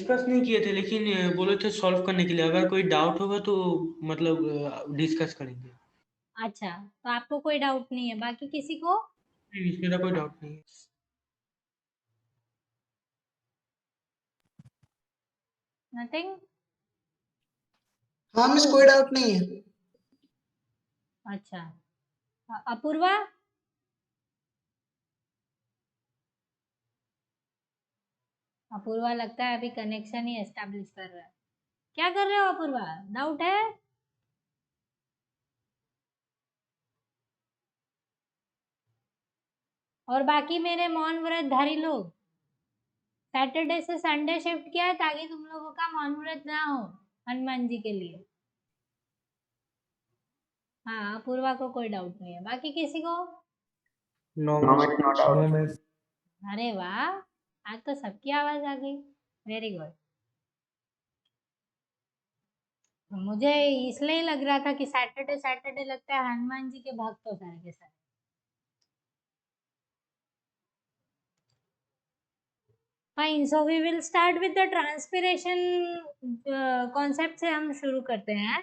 Discuss नहीं किए थे, लेकिन बोले थे सॉल्व करने के लिए। अगर कोई डाउट होगा तो मतलब डिस्कस करेंगे। अच्छा, तो आपको कोई डाउट नहीं है, बाकी किसी को? नहीं, मेरा कोई डाउट नहीं है। नथिंग? हाँ मिस, कोई डाउट नहीं है। अच्छा, अपूर्वा? अपूर्वा लगता है अभी कनेक्शन ही एस्टेब्लिश कर रहा है। क्या कर रहे हो अपूर्वा? डाउट है? और बाकी मेरे मौन व्रतधारी लोग, सैटरडे से संडे शिफ्ट किया है ताकि तुम लोगों का मौन व्रत ना हो हनुमान जी के लिए। हाँ, अपूर्वा को कोई डाउट नहीं है, बाकी किसी को? No miss. अरे वाह, आज तो सबकी आवाज आ गई। Very good. मुझे इसलिए लग रहा था कि सैटरडे सैटरडे लगता है हनुमान जी के भक्त हो सारे के सारे। Fine, so we will start with the transpiration concept से हम शुरू करते हैं।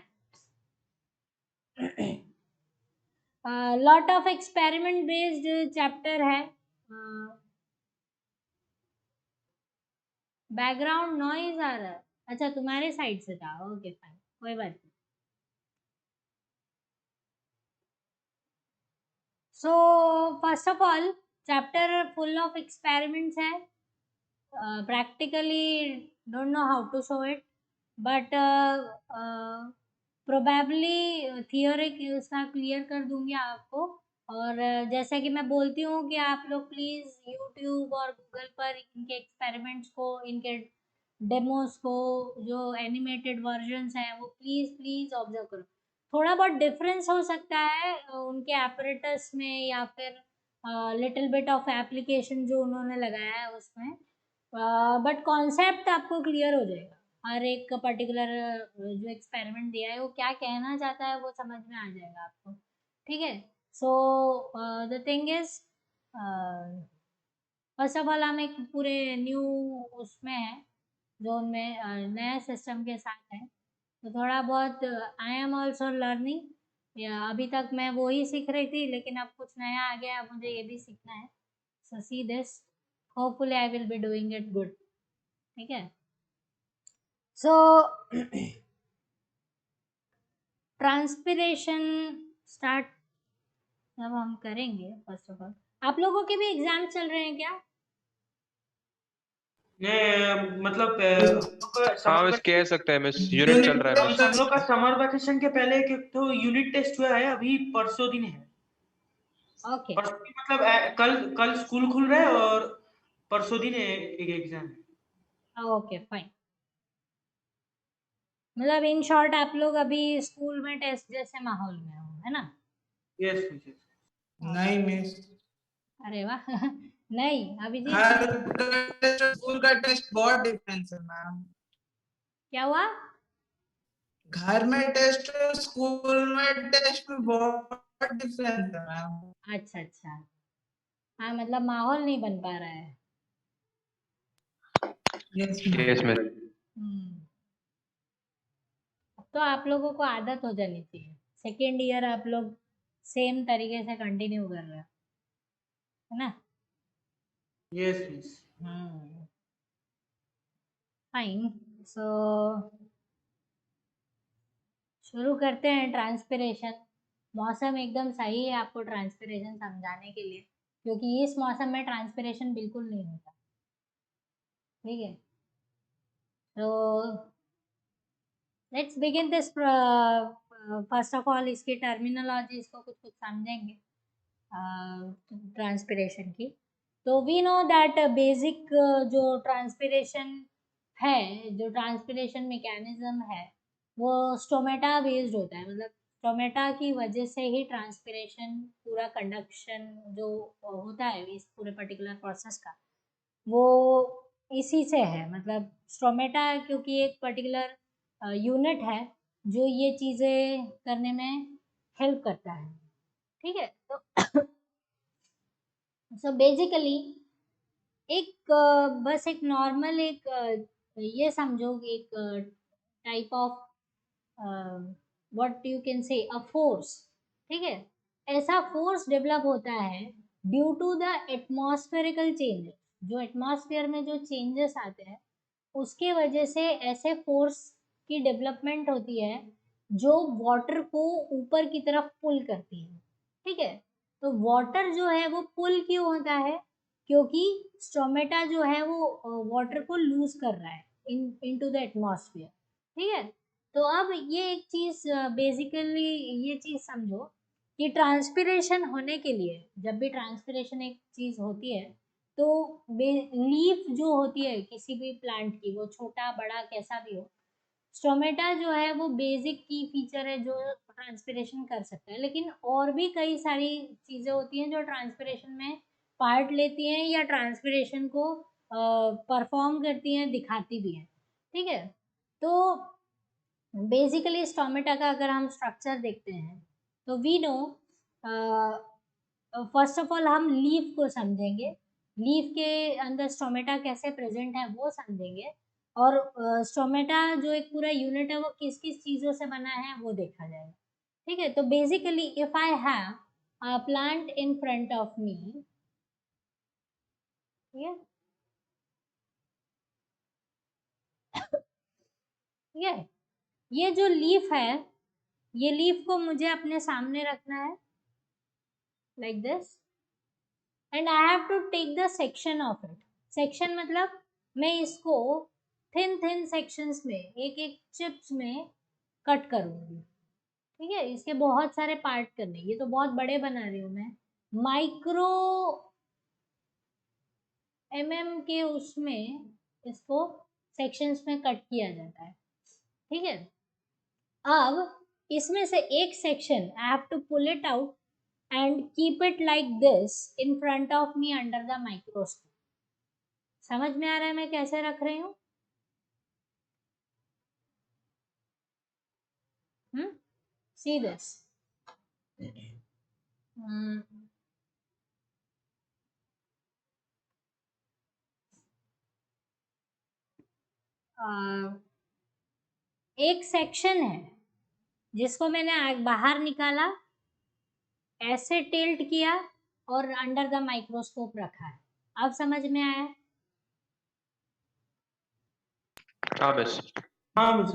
Lot of experiment based chapter है। बैकग्राउंड नॉइज आ रहा है। अच्छा, तुम्हारे साइड से था, ओके फाइन, कोई बात नहीं। So first of all, chapter full of experiments है। practically don't know how to show it, but probably theory उसका क्लियर कर दूंगी आपको। और जैसा कि मैं बोलती हूँ कि आप लोग प्लीज़ यूट्यूब और गूगल पर इनके एक्सपेरिमेंट्स को, इनके डेमोस को, जो एनिमेटेड वर्जन्स हैं वो प्लीज़ प्लीज़ ऑब्जर्व करो। थोड़ा बहुत डिफरेंस हो सकता है उनके apparatus में, या फिर लिटिल बिट ऑफ एप्लीकेशन जो उन्होंने लगाया है उसमें, बट कॉन्सेप्ट आपको क्लियर हो जाएगा। हर एक पर्टिकुलर जो एक्सपेरिमेंट दिया है वो क्या कहना चाहता है वो समझ में आ जाएगा आपको। ठीक है, so the thing is, first of all हम एक पूरे न्यू उसमें है, जोन में नया सिस्टम के साथ है, तो थोड़ा बहुत आई एम ऑल्सो लर्निंग। या अभी तक मैं वो ही सीख रही थी, लेकिन अब कुछ नया आ गया, अब मुझे ये भी सीखना है। So see this, hopefully I will be doing it good. ठीक है, सो ट्रांसपिरेशन स्टार्ट जब हम करेंगे, फर्स्ट ऑफ ऑल आप लोगों के भी एग्जाम चल रहे हैं क्या? नहीं, मतलब हम लोग का हाँ समर मिस, कह सकते हैं मिस, यूनिट चल रहा है मिस। हम लोग का समर वैकेशन के पहले एक तो यूनिट टेस्ट हुआ है, अभी परसों दिन है। ओके, परसों दिन मतलब कल कल स्कूल खुल रहा है और परसों दिन एक एग्जाम है। Okay fine. मतलब इन शॉर्ट आप लोग अभी स्कूल में टेस्ट जैसे माहौल में हो, है ना? Yes yes. नहीं मिस, अरे वाह नहीं, अभिजीत घर स्कूल का टेस्ट बहुत डिफरेंस है मैम। क्या हुआ? घर में टेस्ट स्कूल में टेस्ट में बहुत डिफरेंस है मैम। अच्छा अच्छा, हाँ मतलब माहौल नहीं बन पा रहा है। Yes yes miss. हम्म, तो आप लोगों को आदत हो जानी चाहिए। सेकेंड ईयर आप लोग सेम तरीके से कंटिन्यू कर रहे हो, है ना? Yes yes. Hmm, fine, so शुरू करते हैं ट्रांसपिरेशन। मौसम एकदम सही है आपको ट्रांसपिरेशन समझाने के लिए, क्योंकि इस मौसम में ट्रांसपिरेशन बिल्कुल नहीं होता। ठीक है, तो let's begin this. First of all इसकी टर्मिनोलॉजीज को कुछ कुछ समझेंगे ट्रांसपिरेशन की। तो वी नो दैट बेसिक जो ट्रांसपिरेशन है, जो ट्रांसपिरेशन मैकेनिज्म है, वो स्टोमेटा बेस्ड होता है। मतलब स्टोमेटा की वजह से ही ट्रांसपिरेशन, पूरा कंडक्शन जो होता है इस पूरे पर्टिकुलर प्रोसेस का, वो इसी से है। मतलब स्टोमेटा क्योंकि एक पर्टिकुलर यूनिट है जो ये चीज़ें करने में हेल्प करता है। ठीक है, तो सो बेसिकली एक बस एक नॉर्मल एक ये समझो कि एक type of what you can say a force, ठीक है, ऐसा फोर्स डेवलप होता है ड्यू टू द एटमॉस्फेरिकल चेंजेस, जो एटमॉस्फेयर में जो चेंजेस आते हैं उसके वजह से ऐसे फोर्स की डेवलपमेंट होती है जो वाटर को ऊपर की तरफ पुल करती है, ठीक है। तो वाटर जो है वो पुल क्यों होता है, क्योंकि स्टोमेटा जो है वो वाटर को लूज कर रहा है इनटू द एटमॉस्फेयर, ठीक है। तो अब ये एक चीज बेसिकली ये चीज समझो कि ट्रांसपिरेशन होने के लिए, जब भी ट्रांसपिरेशन एक चीज होती है तो लीफ जो होती है किसी भी प्लांट की, वो छोटा बड़ा कैसा भी हो, स्टोमेटा जो है वो बेसिक की फीचर है जो ट्रांसपिरेशन कर सकता है। लेकिन और भी कई सारी चीज़ें होती हैं जो ट्रांसपिरेशन में पार्ट लेती हैं या ट्रांसपिरेशन को परफॉर्म करती हैं, दिखाती भी हैं, ठीक है। तो बेसिकली स्टोमेटा का अगर हम स्ट्रक्चर देखते हैं तो we know, first of all हम लीफ को समझेंगे, लीफ के अंदर स्टोमेटा कैसे प्रेजेंट है वो समझेंगे, और स्टोमेटा जो एक पूरा यूनिट है वो किस किस चीज़ों से बना है वो देखा जाएगा, ठीक है। तो basically if I have a plant in front of me, ठीक है, ठीक है, ये जो लीफ है, ये लीफ को मुझे अपने सामने रखना है like this, and I have to take the section of it. Section मतलब मैं इसको थिन थिन सेक्शंस में, एक एक चिप्स में कट करूंगी, ठीक है। इसके बहुत सारे पार्ट करने, ये तो बहुत बड़े बना रही हूँ मैं, माइक्रो के उसमें इसको सेक्शंस में कट किया जाता है, ठीक है। अब इसमें से एक section I have to pull it out and keep it like this in front of me under the microscope। समझ में आ रहा है मैं कैसे रख रही हूँ? See this। एक सेक्शन है जिसको मैंने बाहर निकाला, ऐसे टिल्ट किया और अंडर द माइक्रोस्कोप रखा है। अब समझ में आया? हाँ बस। हाँ मिस।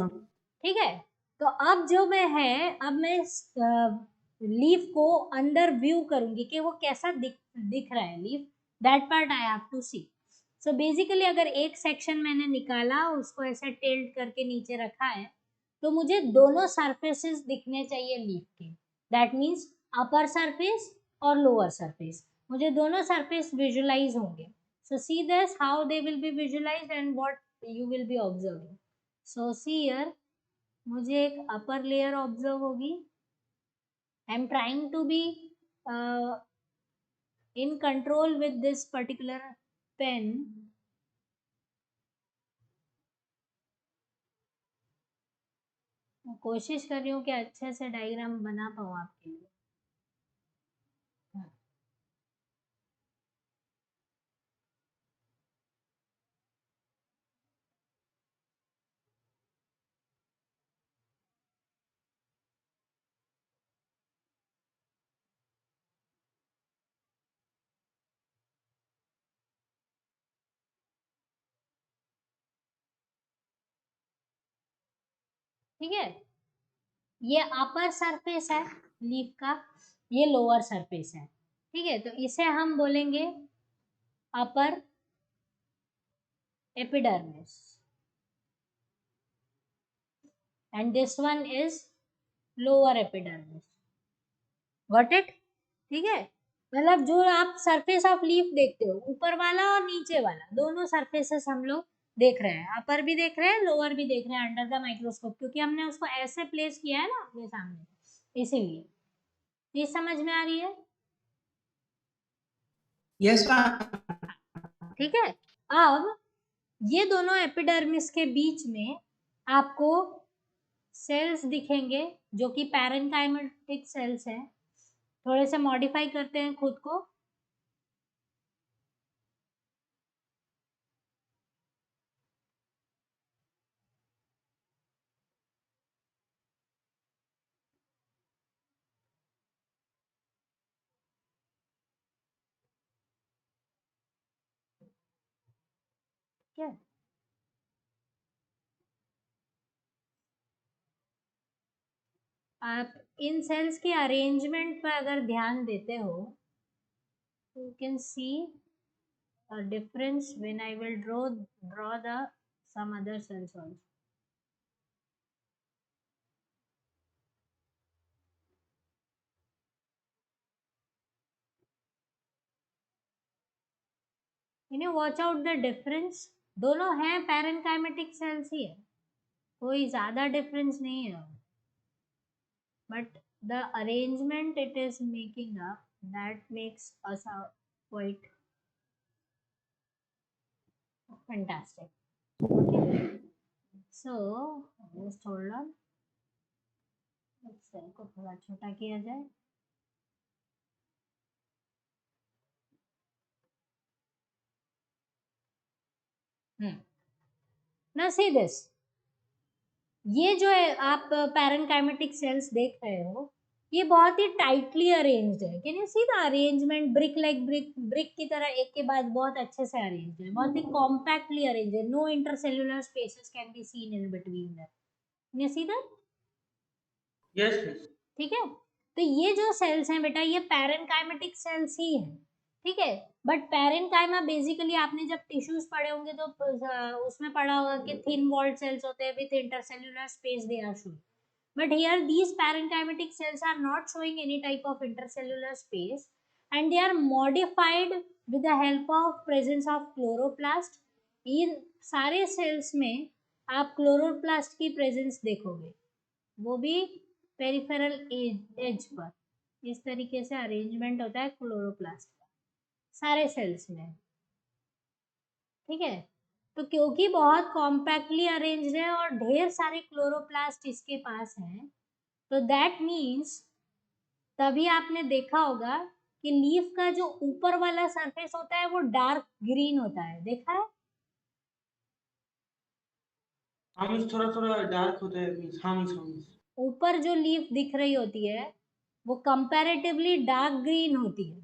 ठीक है। तो अब जो मैं है, अब मैं लीफ को अंदर व्यू करूंगी कि वो कैसा दिख रहा है leaf, that part I have to see. So basically अगर एक सेक्शन मैंने निकाला, उसको ऐसे टिल्ट करके नीचे रखा है, तो मुझे दोनों सरफेसेस दिखने चाहिए लीफ के, दैट मीन्स अपर सरफेस और लोअर सरफेस, मुझे दोनों सरफेस विजुलाइज होंगे। So see this how they will be visualised and what you will be observing. So see here, मुझे एक अपर लेयर ऑब्जर्व होगी। I am trying to be in control with this particular pen. कोशिश कर रही हूँ कि अच्छे से डायग्राम बना पाऊँ आपके लिए। ठीक है, ये अपर सरफेस है लीफ का, ये लोअर सरफेस है, ठीक है। तो इसे हम बोलेंगे upper epidermis and this one is lower epidermis. Got it? ठीक है, मतलब जो आप सरफेस ऑफ लीफ देखते हो, ऊपर वाला और नीचे वाला दोनों सरफेसेस हम लोग देख रहे हैं, अपर भी देख रहे हैं, लोअर भी देख रहे हैं अंडर द माइक्रोस्कोप, क्योंकि हमने उसको ऐसे प्लेस किया है ना अपने सामने, इसीलिए। ये समझ में आ रही है? Yes, ma'am. ठीक है। अब ये दोनों एपिडर्मिस के बीच में आपको सेल्स दिखेंगे जो कि पैरेन्काइमेटिक सेल्स हैं। थोड़े से मॉडिफाई करते हैं खुद को। क्या आप इन सेल्स की अरेंजमेंट पर अगर ध्यान देते हो you can see a difference when I will draw the some other cells also. इन्हें वॉच आउट द डिफरेंस, दोनों हैं पैरेनकाइमेटिक सेल्स ही है, कोई ज़्यादा डिफरेंस नहीं है, but the arrangement it is making up that makes us quite fantastic. Okay, so just hold on, इस cell को थोड़ा छोटा किया जाए. ना सी दिस, ये जो है आप पैरेनकाइमेटिक सेल्स देख रहे हो ये बहुत ही टाइटली अरेंज्ड है. Can you see the arrangement, brick like brick की तरह एक के बाद बहुत अच्छे से अरेंज्ड है, बहुत ही कॉम्पैक्टली अरेंज्ड है. No intercellular spaces can be seen in between that. Can you see that? Yes miss. ठीक है, तो ये जो सेल्स हैं बेटा ये पैरेनकाइमेटिक सेल्स ही हैं. ठीक है, बट पैरेनकाइमा बेसिकली आपने जब टिश्यूज पढ़े होंगे तो उसमें पढ़ा होगा कि थिन वॉल्ड सेल्स होते हैं with intercellular space they are showing. But here these parenchymatic cells are not showing any type of intercellular space and they are modified with the help of presence of chloroplast. इन सारे sales में आप chloroplast की presence देखोगे, वो भी peripheral as per. इस तरीके से अरेंजमेंट होता है क्लोरोप्लास्ट का सारे सेल्स में. ठीक है, तो क्योंकि बहुत कॉम्पैक्टली अरेंज्ड है और ढेर सारे क्लोरोप्लास्ट इसके पास हैं, तो दैट मीन्स तभी आपने देखा होगा कि लीफ का जो ऊपर वाला सरफेस होता है वो डार्क ग्रीन होता है. देखा है? हाँ मिस, थोड़ा थोड़ा डार्क होता है मिस. हाँ मिस, हाँ मिस. ऊपर जो लीफ दिख रही होती है वो कंपैरेटिवली डार्क ग्रीन होती है.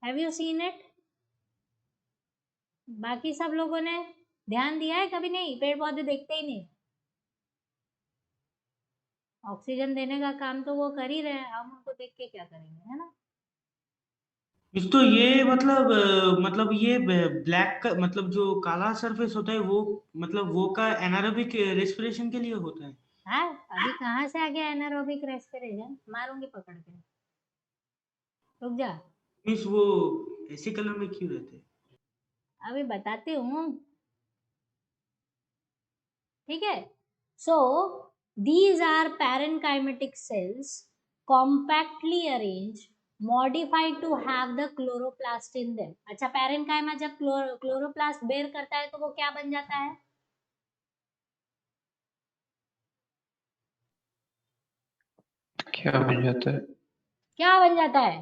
Have you seen it? बाकी सब लोगों ने ध्यान दिया है? कभी नहीं, पेड़ पौधे देखते ही नहीं. ऑक्सीजन देने का काम तो वो कर ही रहे हैं, हम उनको देख के क्या करेंगे, है ना? मिस तो ये मतलब ये ब्लैक का मतलब जो काला सरफेस होता है वो मतलब वो का एनारोबिक रेस्पिरेशन के लिए होता है. हाँ, अभी कहाँ से आ गया एनारोबिक रेस्पिरेशन? मारूंगी पकड़ के, रुक जा. मिस वो ऐसे कलर में क्यों रहते हैं? अभी बताती हूँ. ठीक है, सो these are parenchymatic cells compactly arranged modified to have the chloroplast in them. अच्छा, पैरेनकाइमा जब क्लोरोप्लास्ट बेर करता है तो वो क्या बन जाता है? क्या बन जाता है? क्या बन जाता है?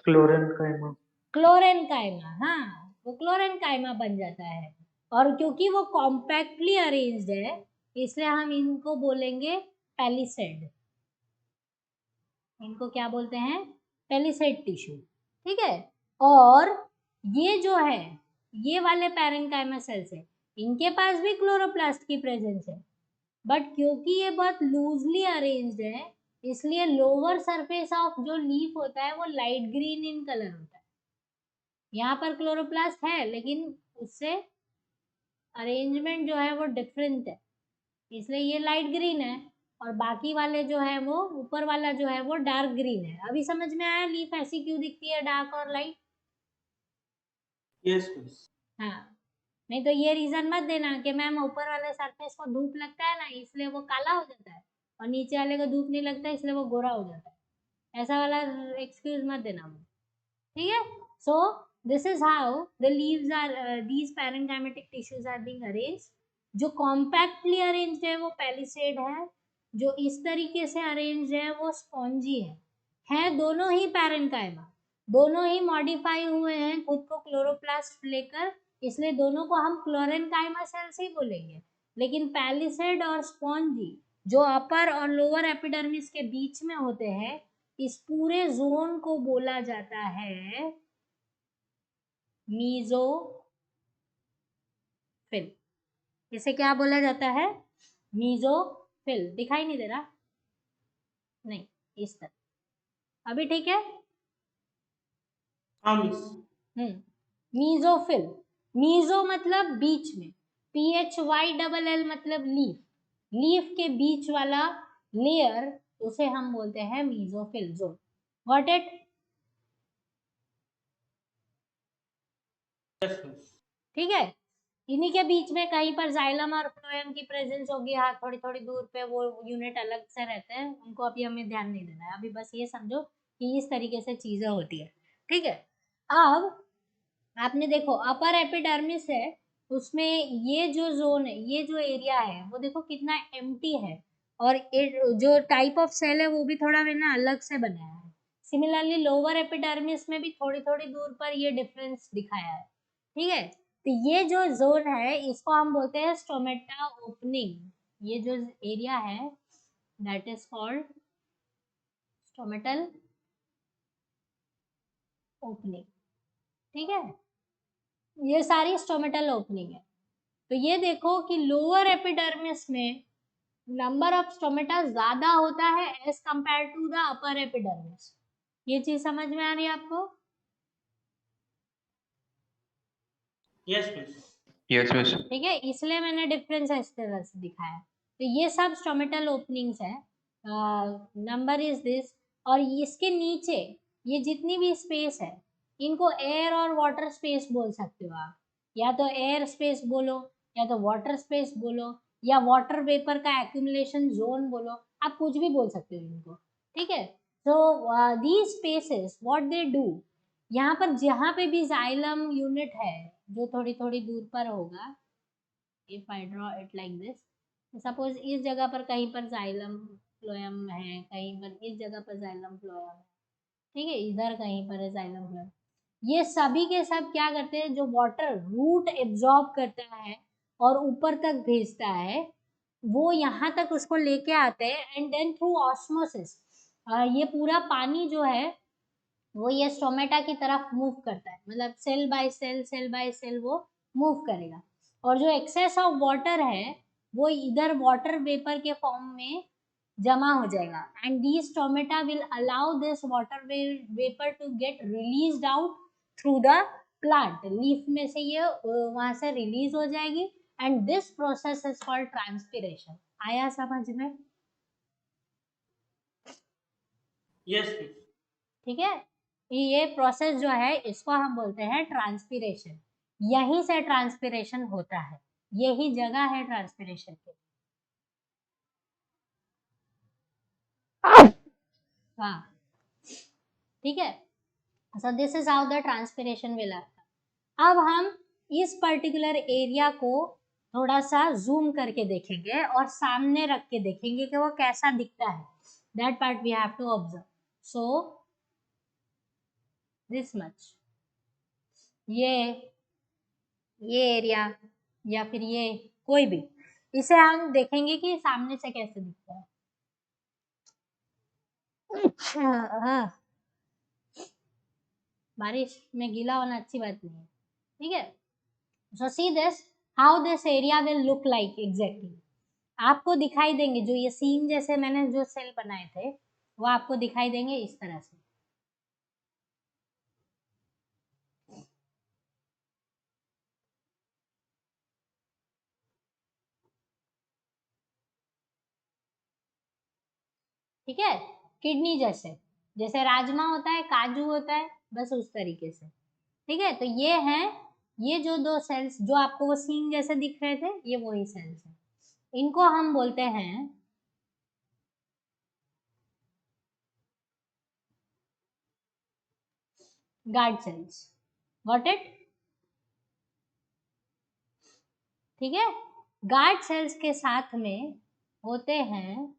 क्लोरेनकाइमा. क्लोरेनकाइमा. हाँ, वो क्लोरेनकाइमा बन जाता है. और क्योंकि वो कॉम्पैक्टली अरेंज्ड है इसलिए हम इनको बोलेंगे पैलिसेड. इनको क्या बोलते हैं? Palisade tissue. ठीक है, और ये जो है ये वाले पैरेनकाइमा सेल्स है, इनके पास भी क्लोरोप्लास्ट की प्रेजेंस है, बट क्योंकि ये बहुत लूजली अरेंज्ड है इसलिए लोअर सरफेस ऑफ जो लीफ होता है वो लाइट ग्रीन इन कलर होता है. यहाँ पर क्लोरोप्लास्ट है लेकिन उससे अरेंजमेंट जो है वो डिफरेंट है, इसलिए ये लाइट ग्रीन है और बाकी वाले जो है वो ऊपर वाला जो है वो डार्क ग्रीन है. अभी समझ में आया लीफ ऐसी क्यों दिखती है, डार्क और लाइट? Yes miss. हाँ, नहीं तो ये रीजन मत देना कि मैम ऊपर वाले सरफेस को धूप लगता है ना इसलिए वो काला हो जाता है और नीचे वाले को धूप नहीं लगता इसलिए वो गोरा हो जाता है. ऐसा वाला एक्सक्यूज मत देना मुझे. ठीक है, so this is how the leaves are, these parenchymatous tissues are being arranged. जो कॉम्पैक्टली अरेंज्ड है वो पैलिसेड है, जो इस तरीके से अरेंज्ड है वो स्पॉन्जी है दोनों ही पैरेनकाइमा, दोनों ही मॉडिफाई हुए हैं खुद को क्लोरोप्लास्ट लेकर, इसलिए दोनों को हम क्लोरेनकाइमा सेल्स ही बोलेंगे. लेकिन पैलिसेड और स्पॉन्जी जो अपर और लोअर एपिडर्मिस के बीच में होते हैं इस पूरे जोन को बोला जाता है मीजो मीजोफिल। इसे क्या बोला जाता है? मीजोफिल। दिखाई नहीं दे रहा? नहीं, इस तरह। अभी ठीक है? हाँ मिस। मीजोफिल। मीजो मतलब बीच में, PHYLL मतलब लीफ। लीफ के बीच वाला लेयर उसे हम बोलते हैं mesophyll zone. Got it? Yes miss. ठीक है। इन्हीं के बीच में कहीं पर जाइलम और फ्लोएम की प्रेजेंस होगी। हाँ, थोड़ी थोड़ी दूर पे वो यूनिट अलग से रहते हैं, उनको अभी हमें ध्यान नहीं देना है। अभी बस ये समझो कि इस तरीके से चीजें होती है। ठीक है। अब आपने देखो अपर एपिडर्मिस है, उसमें ये जो जोन है, ये जो एरिया है, वो देखो कितना एम्प्टी है, और जो टाइप ऑफ सेल है वो भी थोड़ा है ना अलग से बनाया है। सिमिलरली लोअर एपिडर्मिस में भी थोड़ी थोड़ी दूर पर ये डिफरेंस दिखाया है। ठीक है। तो ये जो जोन है इसको हम बोलते हैं स्टोमेटा ओपनिंग। ये जो एरिया है that is called stomatal opening. ठीक है। ये सारी स्टोमेटल ओपनिंग है। तो ये देखो कि लोअर एपिडर्मिस में नंबर ऑफ स्टोमेटा ज्यादा होता है as compare to the upper epidermis. ये चीज समझ में आ रही है आपको? Yes miss. Yes miss. ठीक है, इसलिए मैंने डिफरेंस इस तरह से दिखाया। तो ये सब स्टोमेटल ओपनिंग्स है। Number is this. और इसके नीचे ये जितनी भी स्पेस है, इनको एयर और वाटर स्पेस बोल सकते हो आप। या तो एयर स्पेस बोलो, या तो वाटर स्पेस बोलो, या वाटर वेपर का एक्यूमुलेशन जोन बोलो। आप कुछ भी बोल सकते हो इनको। ठीक है। तो these spaces what they do, यहाँ पर जहाँ पे भी जाइलम यूनिट है जो थोड़ी थोड़ी दूर पर होगा, if I draw it like this, suppose इस जगह पर कहीं पर जाइलम फ्लोएम है, कहीं पर इस जगह पर जाइलम फ्लोएम है, ठीक है, इधर कहीं पर है जाइलम फ्लोएम। ये सभी के सब क्या करते हैं, जो वाटर रूट एब्जॉर्ब करता है और ऊपर तक भेजता है, वो यहाँ तक उसको लेके आते हैं, एंड देन थ्रू ऑस्मोसिस ये पूरा पानी जो है वो ये स्टोमेटा की तरफ मूव करता है। मतलब सेल बाय सेल वो मूव करेगा। और जो एक्सेस ऑफ वाटर है वो इधर वाटर वेपर के फॉर्म में जमा हो जाएगा, and these stomata will allow this water vapour to get released out through the plant. Leaf में से ये वहां से रिलीज हो जाएगी, and this process is called transpiration. आया समझ में? Yes miss. ठीक है। ये प्रोसेस जो है इसको हम बोलते हैं ट्रांसपिरेशन। यहीं से ट्रांसपिरेशन होता है, यही जगह है ट्रांसपिरेशन की। हाँ, ठीक है। So this is how the transpiration will happen. अब हम इस पर्टिकुलर एरिया को थोड़ा सा जूम करके देखेंगे और सामने रख के देखेंगे कि वो कैसा दिखता है। That part we have to observe. So this much, ये एरिया या फिर ये कोई भी, इसे हम देखेंगे कि सामने से कैसे दिखता है। हाँ, बारिश में गीला होना अच्छी बात नहीं है। ठीक है। So see this, how this area will look like exactly. आपको दिखाई देंगे जो ये सीन जैसे मैंने जो सेल बनाए थे वो आपको दिखाई देंगे इस तरह से। ठीक है। किडनी जैसे, जैसे राजमा होता है, काजू होता है, बस उस तरीके से। ठीक है। तो ये है, ये जो दो सेल्स जो आपको वो सीन जैसे दिख रहे थे, ये वही सेल्स हैं। इनको हम बोलते हैं गार्ड सेल्स। Got it? ठीक है। गार्ड सेल्स के साथ में होते हैं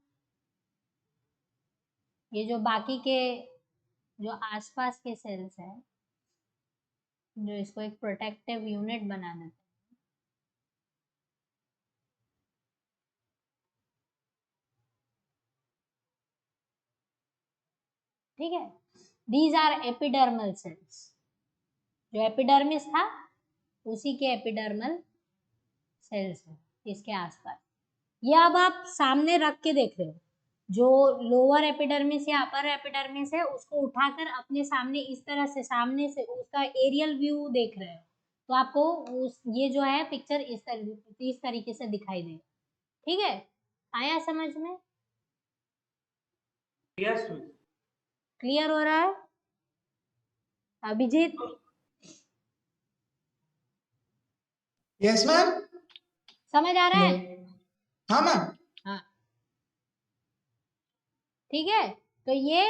ये जो बाकी के जो आसपास के सेल्स हैं, जो इसको एक प्रोटेक्टिव यूनिट बना देते हैं। ठीक है। These are epidermal cells. जो एपिडर्मिस था उसी के एपिडर्मल सेल्स है इसके आसपास। ये अब आप सामने रख के देख रहे हो, जो लोअर एपिडर्मिस या अपर एपिडर्मिस है उसको उठाकर अपने सामने इस तरह से सामने से उसका एरियल व्यू देख रहे हो, तो आपको उस ये जो है पिक्चर इस तरीके से दिखाई देगा। ठीक है, आया समझ में? यस क्लियर हो रहा है अभिजीत? Yes ma'am. समझ आ रहा है? हाँ मैम। हाँ ठीक है, तो ये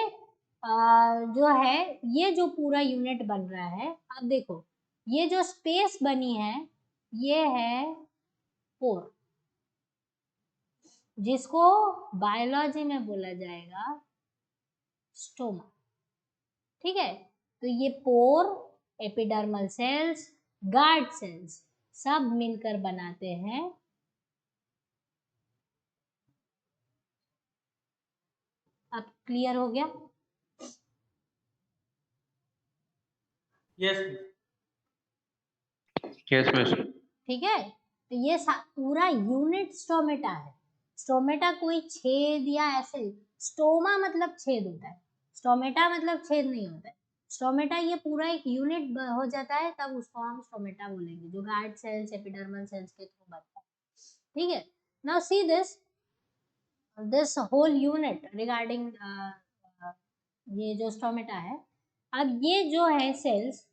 जो है ये जो पूरा यूनिट बन रहा है, अब देखो ये जो स्पेस बनी है ये है पोर, जिसको बायोलॉजी में बोला जाएगा स्टोमा। ठीक है, तो ये पोर, एपिडर्मल सेल्स, गार्ड सेल्स सब मिलकर बनाते हैं अब क्लियर हो गया? Yes yes miss. ठीक है, तो ये पूरा यूनिट स्टोमेटा है। स्टोमेटा कोई छेद या ऐसे, स्टोमा मतलब छेद होता है, स्टोमेटा मतलब छेद नहीं होता है। स्टोमेटा ये पूरा एक यूनिट हो जाता है, तब उसको हम स्टोमेटा बोलेंगे, जो गार्ड सेल्स एपिडर्मल सेल्स के थ्रू बनता है। ठीक है, now see this whole unit regarding ये जो स्टोमेटा है। अब ये जो है सेल्स,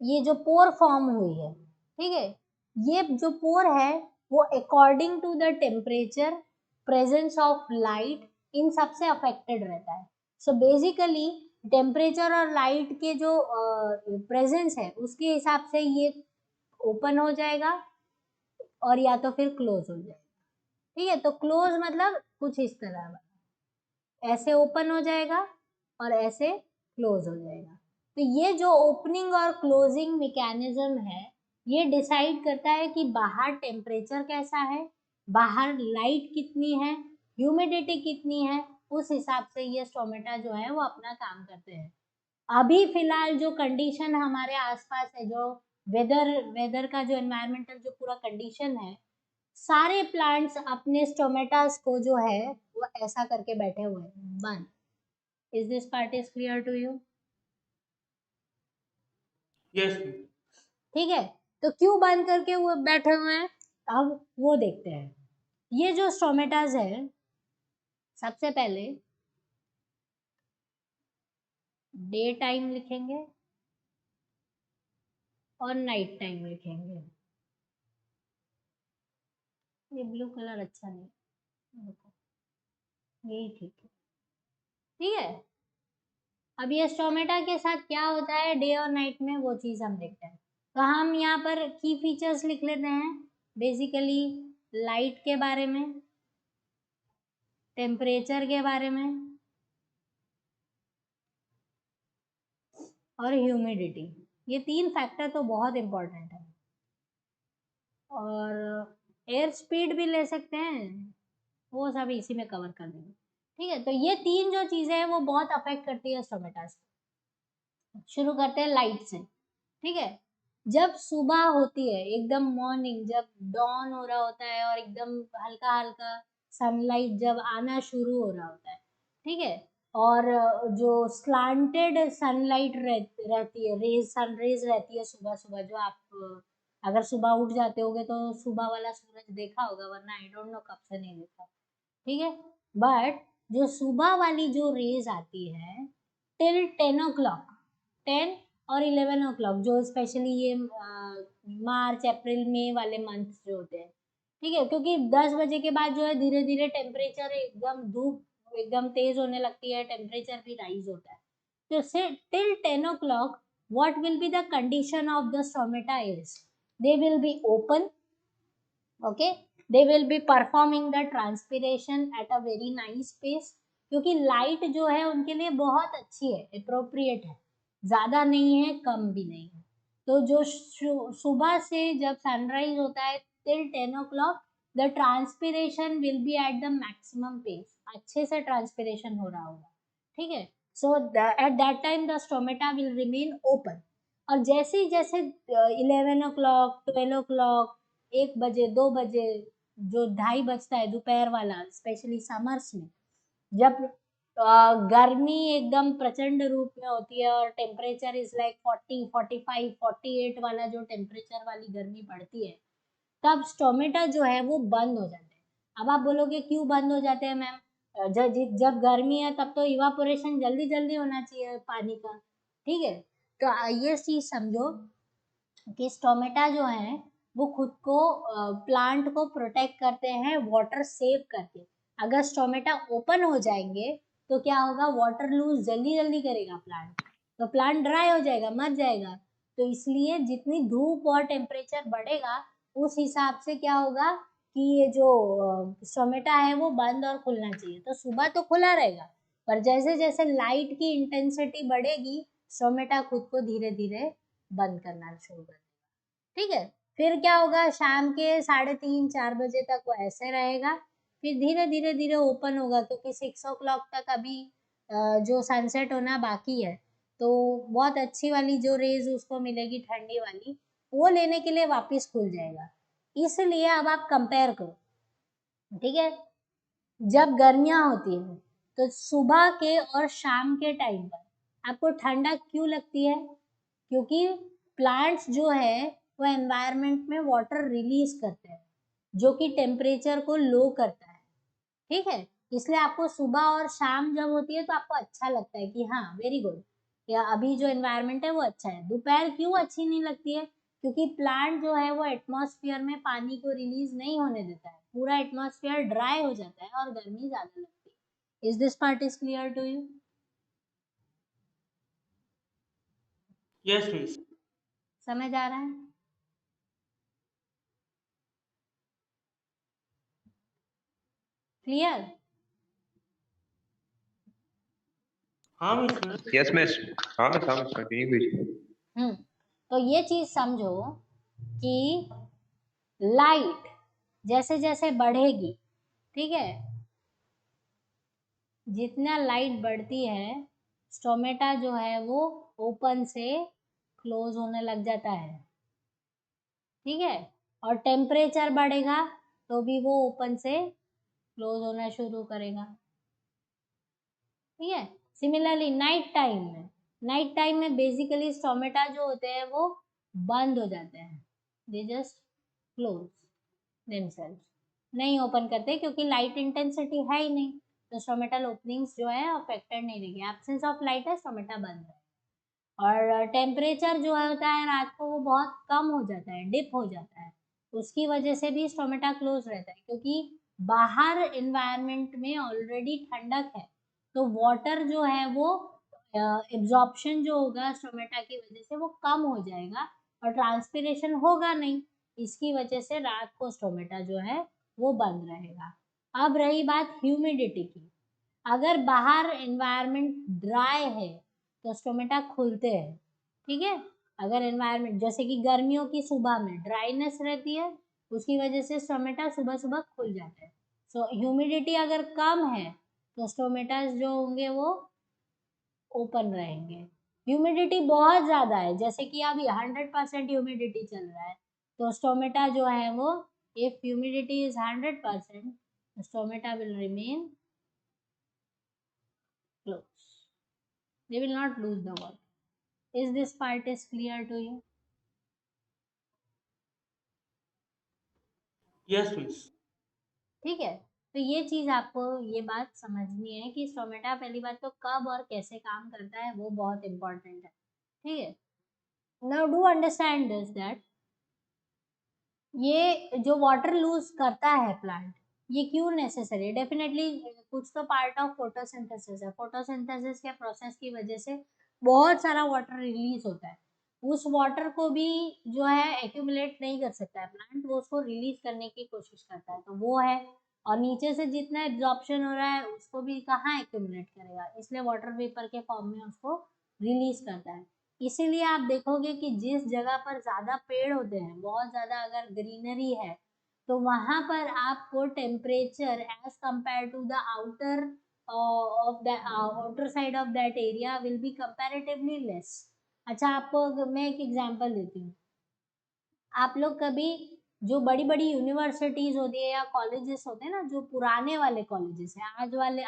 ये जो पोर फॉर्म हुई है, ठीक है, ये जो पोर है वो according to the temperature, presence of light, इन सबसे अफेक्टेड रहता है। सो बेसिकली टेम्परेचर और लाइट के जो प्रेजेंस है उसके हिसाब से ये ओपन हो जाएगा और या तो फिर क्लोज हो जाएगा। ठीक है, तो क्लोज मतलब कुछ इस तरह, ऐसे ओपन हो जाएगा और ऐसे क्लोज हो जाएगा। तो ये जो ओपनिंग और क्लोजिंग मैकेनिज्म है ये डिसाइड करता है कि बाहर टेम्परेचर कैसा है, बाहर लाइट कितनी है, ह्यूमिडिटी कितनी है, उस हिसाब से ये स्टोमेटा जो है वो अपना काम करते हैं। अभी फिलहाल जो कंडीशन हमारे आसपास है, जो वेदर का जो एनवायरमेंटल जो पूरा कंडीशन है, सारे प्लांट्स अपने स्टोमेटास को जो है वो ऐसा करके बैठे हुए हैं, बंद। Is this part is clear to you? Yes ठीक है, तो क्यों बंद करके वो बैठे हुए हैं, अब वो देखते हैं। ये जो स्टोमेटास है, सबसे पहले डे टाइम लिखेंगे और नाइट टाइम लिखेंगे। ये ब्लू कलर अच्छा नहीं, देखो यही ठीक है। ठीक है, अब ये स्टोमेटा के साथ क्या होता है डे और नाइट में, वो चीज़ हम देखते हैं। तो हम यहाँ पर की फीचर्स लिख लेते हैं, बेसिकली लाइट के बारे में, टेम्परेचर के बारे में और ह्यूमिडिटी। ये तीन फैक्टर तो बहुत इम्पोर्टेंट है। और एयर स्पीड भी ले सकते हैं, वो सब इसी में कवर कर देंगे। ठीक है, तो ये तीन जो चीज़ें हैं वो बहुत अफेक्ट करती है स्टोमेटास को। शुरू करते हैं लाइट से। ठीक है, जब सुबह होती है एकदम मॉर्निंग, जब डॉन हो रहा होता है और एकदम हल्का हल्का सनलाइट जब आना शुरू हो रहा होता है, ठीक है, और जो स्लांटेड सनलाइट रहती है, रेज, सन रेज रहती है सुबह सुबह, जो आप अगर सुबह उठ जाते होगे तो सुबह वाला सूरज देखा होगा, वरना आई डोंट नो कब से नहीं देखा। ठीक है, बट जो सुबह वाली जो रेज आती है टिल 10 o'clock, 10 और 11 o'clock, जो स्पेशली ये मार्च अप्रैल मई वाले मंथ जो होते हैं, ठीक है, क्योंकि 10 बजे के बाद जो है धीरे धीरे टेम्परेचर एकदम, धूप एकदम तेज होने लगती है, टेम्परेचर भी राइज होता है। तो से till 10 o'clock what will be the condition of the stomata is they will be open, okay, they will be performing the transpiration at a very nice pace, क्योंकि लाइट जो है उनके लिए बहुत अच्छी है, अप्रोप्रिएट है, ज़्यादा नहीं है कम भी नहीं है। तो जो सुबह से जब सनराइज होता है till 10 o'clock the transpiration will be at the maximum pace, अच्छे से ट्रांसपिरेशन हो रहा होगा। ठीक है, so at that time the stomata will remain open. और जैसे ही जैसे 11 o'clock, 12 o'clock, 1 बजे 2 बजे जो 2:30 बजता है दोपहर वाला, स्पेशली समर्स में, जब गर्मी एकदम प्रचंड रूप में होती है और टेम्परेचर इज लाइक 40 45 48 वाला जो टेम्परेचर वाली गर्मी पड़ती है, तब स्टोमेटा जो है वो बंद हो जाते हैं। अब आप बोलोगे क्यों बंद हो जाते हैं मैम? जब गर्मी है तब तो इवापोरेशन जल्दी जल्दी होना चाहिए पानी का, ठीक है। तो ये चीज समझो कि स्टोमेटा जो है वो खुद को प्लांट को प्रोटेक्ट करते हैं वाटर सेव करके। अगर स्टोमेटा ओपन हो जाएंगे तो क्या होगा, वाटर लूज जल्दी जल्दी करेगा प्लांट, तो प्लांट ड्राई हो जाएगा, मर जाएगा। तो इसलिए जितनी धूप और टेम्परेचर बढ़ेगा उस हिसाब से क्या होगा कि ये जो स्टोमेटा है वो बंद और खुलना चाहिए। तो सुबह तो खुला रहेगा, पर जैसे जैसे लाइट की इंटेंसिटी बढ़ेगी स्टोमेटा खुद को धीरे धीरे बंद करना शुरू कर देगा, ठीक है। फिर क्या होगा, शाम के 3:30-4 बजे तक वो ऐसे रहेगा, फिर धीरे धीरे धीरे ओपन होगा, क्योंकि 6 o'clock तक अभी जो सनसेट होना बाकी है, तो बहुत अच्छी वाली जो रेज उसको मिलेगी ठंडी वाली, वो लेने के लिए वापस खुल जाएगा। इसलिए अब आप कंपेयर करो, ठीक है। जब गर्मियां होती है तो सुबह के और शाम के टाइम पर आपको ठंडा क्यों लगती है? क्योंकि प्लांट्स जो है वो एनवायरनमेंट में वाटर रिलीज करते हैं, जो कि टेम्परेचर को लो करता है, ठीक है। इसलिए आपको सुबह और शाम जब होती है तो आपको अच्छा लगता है कि हाँ वेरी गुड, या अभी जो एनवायरनमेंट है वो अच्छा है। दोपहर क्यों अच्छी नहीं लगती है? क्योंकि प्लांट जो है वो एटमॉस्फेयर में पानी को रिलीज नहीं होने देता है, पूरा एटमॉस्फेयर ड्राई हो जाता है और गर्मी ज्यादा लगती है। Is this part is clear to you? Yes miss. समझ आ रहा है? क्लियर? हाँ मिस। Yes miss. हाँ मिस, हाँ मिस, कंटिन्यू कीजिए। तो ये चीज समझो कि लाइट जैसे जैसे बढ़ेगी, ठीक है, जितना लाइट बढ़ती है स्टोमेटा जो है वो ओपन से क्लोज होने लग जाता है, ठीक है। और टेम्परेचर बढ़ेगा तो भी वो ओपन से क्लोज होना शुरू करेगा, ठीक है। सिमिलरली नाइट टाइम में बेसिकली स्टोमेटा जो होते हैं वो बंद हो जाते हैं, दे जस्ट क्लोज देमसेल्व्स, नहीं ओपन करते, क्योंकि लाइट इंटेंसिटी है ही नहीं, तो स्टोमेटल ओपनिंग्स जो है अफेक्टेड नहीं रहेगी। एब्सेंस ऑफ लाइट है, स्टोमेटा बंद है। और टेम्परेचर जो है होता है रात को वो बहुत कम हो जाता है, डिप हो जाता है, उसकी वजह से भी स्टोमेटा क्लोज रहता है, क्योंकि बाहर इन्वायरमेंट में ऑलरेडी ठंडक है, तो वाटर जो है वो एब्जॉर्प्शन जो होगा स्टोमेटा की वजह से वो कम हो जाएगा और ट्रांसपिरेशन होगा नहीं, इसकी वजह से रात को स्टोमेटा जो है वो बंद रहेगा। अब रही बात ह्यूमिडिटी की, अगर बाहर एनवायरनमेंट ड्राई है तो स्टोमेटा खुलते हैं, ठीक है। अगर एनवायरनमेंट जैसे कि गर्मियों की सुबह में ड्राइनेस रहती है, उसकी वजह से स्टोमेटा सुबह सुबह खुल जाता है। सो ह्यूमिडिटी अगर कम है तो स्टोमेटा जो होंगे वो ओपन रहेंगे। ह्यूमिडिटी बहुत ज़्यादा है, जैसे कि अभी 100% ह्यूमिडिटी चल रहा है, तो स्टोमेटा जो है वो, if humidity is 100%, stomata will remain closed. They will not lose the water. Is this part is clear to you? Yes miss. ठीक है। तो ये चीज आपको ये बात समझनी है कि स्टोमेटा पहली बात तो कब और कैसे काम करता है वो बहुत इंपॉर्टेंट है, ठीक है। Now do understand this that ये जो वाटर लूज करता है प्लांट, ये क्यों नेसेसरी है? डेफिनेटली कुछ तो पार्ट ऑफ फोटोसिंथेसिस है, फोटोसिंथेसिस के प्रोसेस की वजह से बहुत सारा वाटर रिलीज होता है, उस वाटर को भी जो है एक्यूमुलेट नहीं कर सकता है प्लांट, वो उसको रिलीज करने की कोशिश करता है, तो वो है। और नीचे से जितना एब्जॉर्प्शन हो रहा है उसको भी कहाँ एक्यूमुलेट करेगा, इसलिए वाटर वेपर के फॉर्म में उसको रिलीज करता है। इसीलिए आप देखोगे कि जिस जगह पर ज़्यादा पेड़ होते हैं, बहुत ज़्यादा अगर ग्रीनरी है, तो वहाँ पर आपको temperature as compare to the outer of the outer side of that area will be comparatively less. अच्छा, आपको मैं एक एग्जांपल देती हूँ। आप लोग कभी जो बड़ी बड़ी यूनिवर्सिटीज होती है या कॉलेजेस होते हैं ना, जो पुराने वाले कॉलेजेस हैं,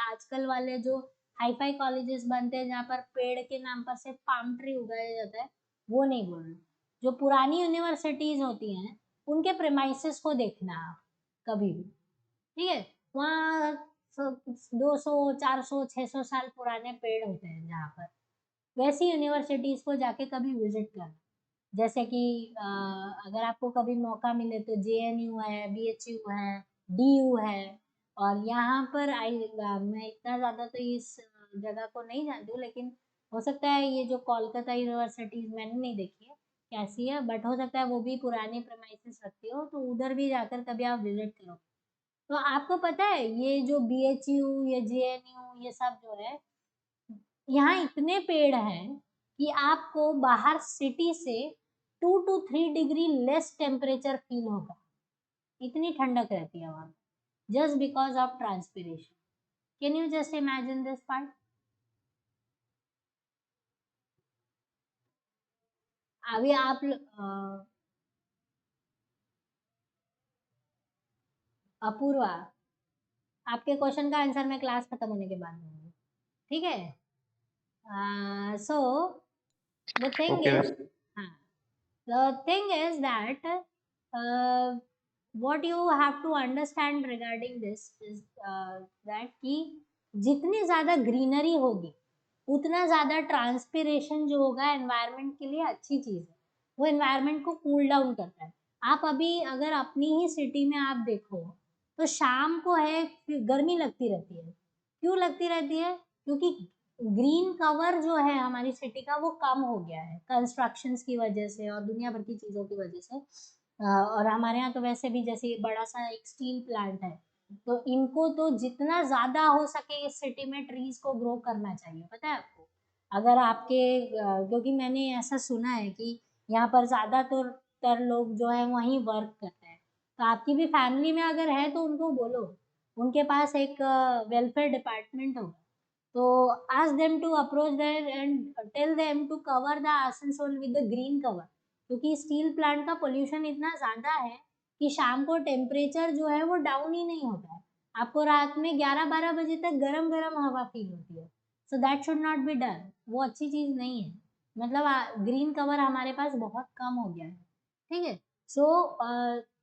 आजकल वाले जो हाई फाई कॉलेजेस बनते हैं जहाँ पर पेड़ के नाम पर सिर्फ पाम ट्री उगाया जाता है, वो नहीं बोल रही। जो पुरानी यूनिवर्सिटीज होती हैं उनके प्रेमाइसेस को देखना आप कभी भी, ठीक है। वहाँ 200 400 600 साल पुराने पेड़ होते हैं जहाँ पर, वैसी यूनिवर्सिटीज को जाके कभी विजिट करना। जैसे कि अगर आपको कभी मौका मिले तो JNU है, BHU है, DU है। और यहाँ पर मैं इतना ज़्यादा तो इस जगह को नहीं जानती हूँ, लेकिन हो सकता है ये जो कोलकाता यूनिवर्सिटीज मैंने नहीं देखी है कैसी है, बट हो सकता है वो भी पुरानी प्रेमाइसेस रखती हो, तो उधर भी जाकर कभी आप विजिट करो। तो आपको पता है ये जो BHU या JNU ये सब जो है, यहाँ इतने पेड़ हैं कि आपको बाहर सिटी से 2 to 3 degree less temperature feel होगा, इतनी ठंडक रहती है वहाँ, just because of transpiration. Can you just imagine this part? अभी आप अपूर्वा, आपके क्वेश्चन का आंसर मैं क्लास खत्म होने के बाद दूंगी, ठीक है। So the thing Okay, is, हाँ, the thing is that what you have to understand regarding this is that कि जितनी ज़्यादा ग्रीनरी होगी उतना ज़्यादा ट्रांसपिरेशन जो होगा एनवायरनमेंट के लिए अच्छी चीज़ है, वो एनवायरनमेंट को कूल डाउन करता है। आप अभी अगर अपनी ही सिटी में आप देखो तो शाम को है गर्मी लगती रहती है। क्यों लगती रहती है? क्योंकि ग्रीन कवर जो है हमारी सिटी का वो कम हो गया है कंस्ट्रक्शंस की वजह से और दुनिया भर की चीज़ों की वजह से। और हमारे यहाँ तो वैसे भी जैसे बड़ा सा एक स्टील प्लांट है, तो इनको तो जितना ज़्यादा हो सके इस सिटी में ट्रीज को ग्रो करना चाहिए, पता है आपको। अगर आपके क्योंकि मैंने ऐसा सुना है कि यहाँ पर ज़्यादातर लोग जो है वहीं वर्क करते हैं, तो आपकी भी फैमिली में अगर है तो उनको बोलो, उनके पास एक वेलफेयर डिपार्टमेंट होगा, तो ask them to approach there and tell them to cover the Asansol with the green cover, क्योंकि स्टील प्लांट का पोल्यूशन इतना ज़्यादा है कि शाम को टेम्परेचर जो है वो डाउन ही नहीं होता है, आपको रात में 11-12 बजे तक गरम गरम हवा फील होती है। So that should not be done, वो अच्छी चीज़ नहीं है। मतलब ग्रीन कवर हमारे पास बहुत कम हो गया है, ठीक है। सो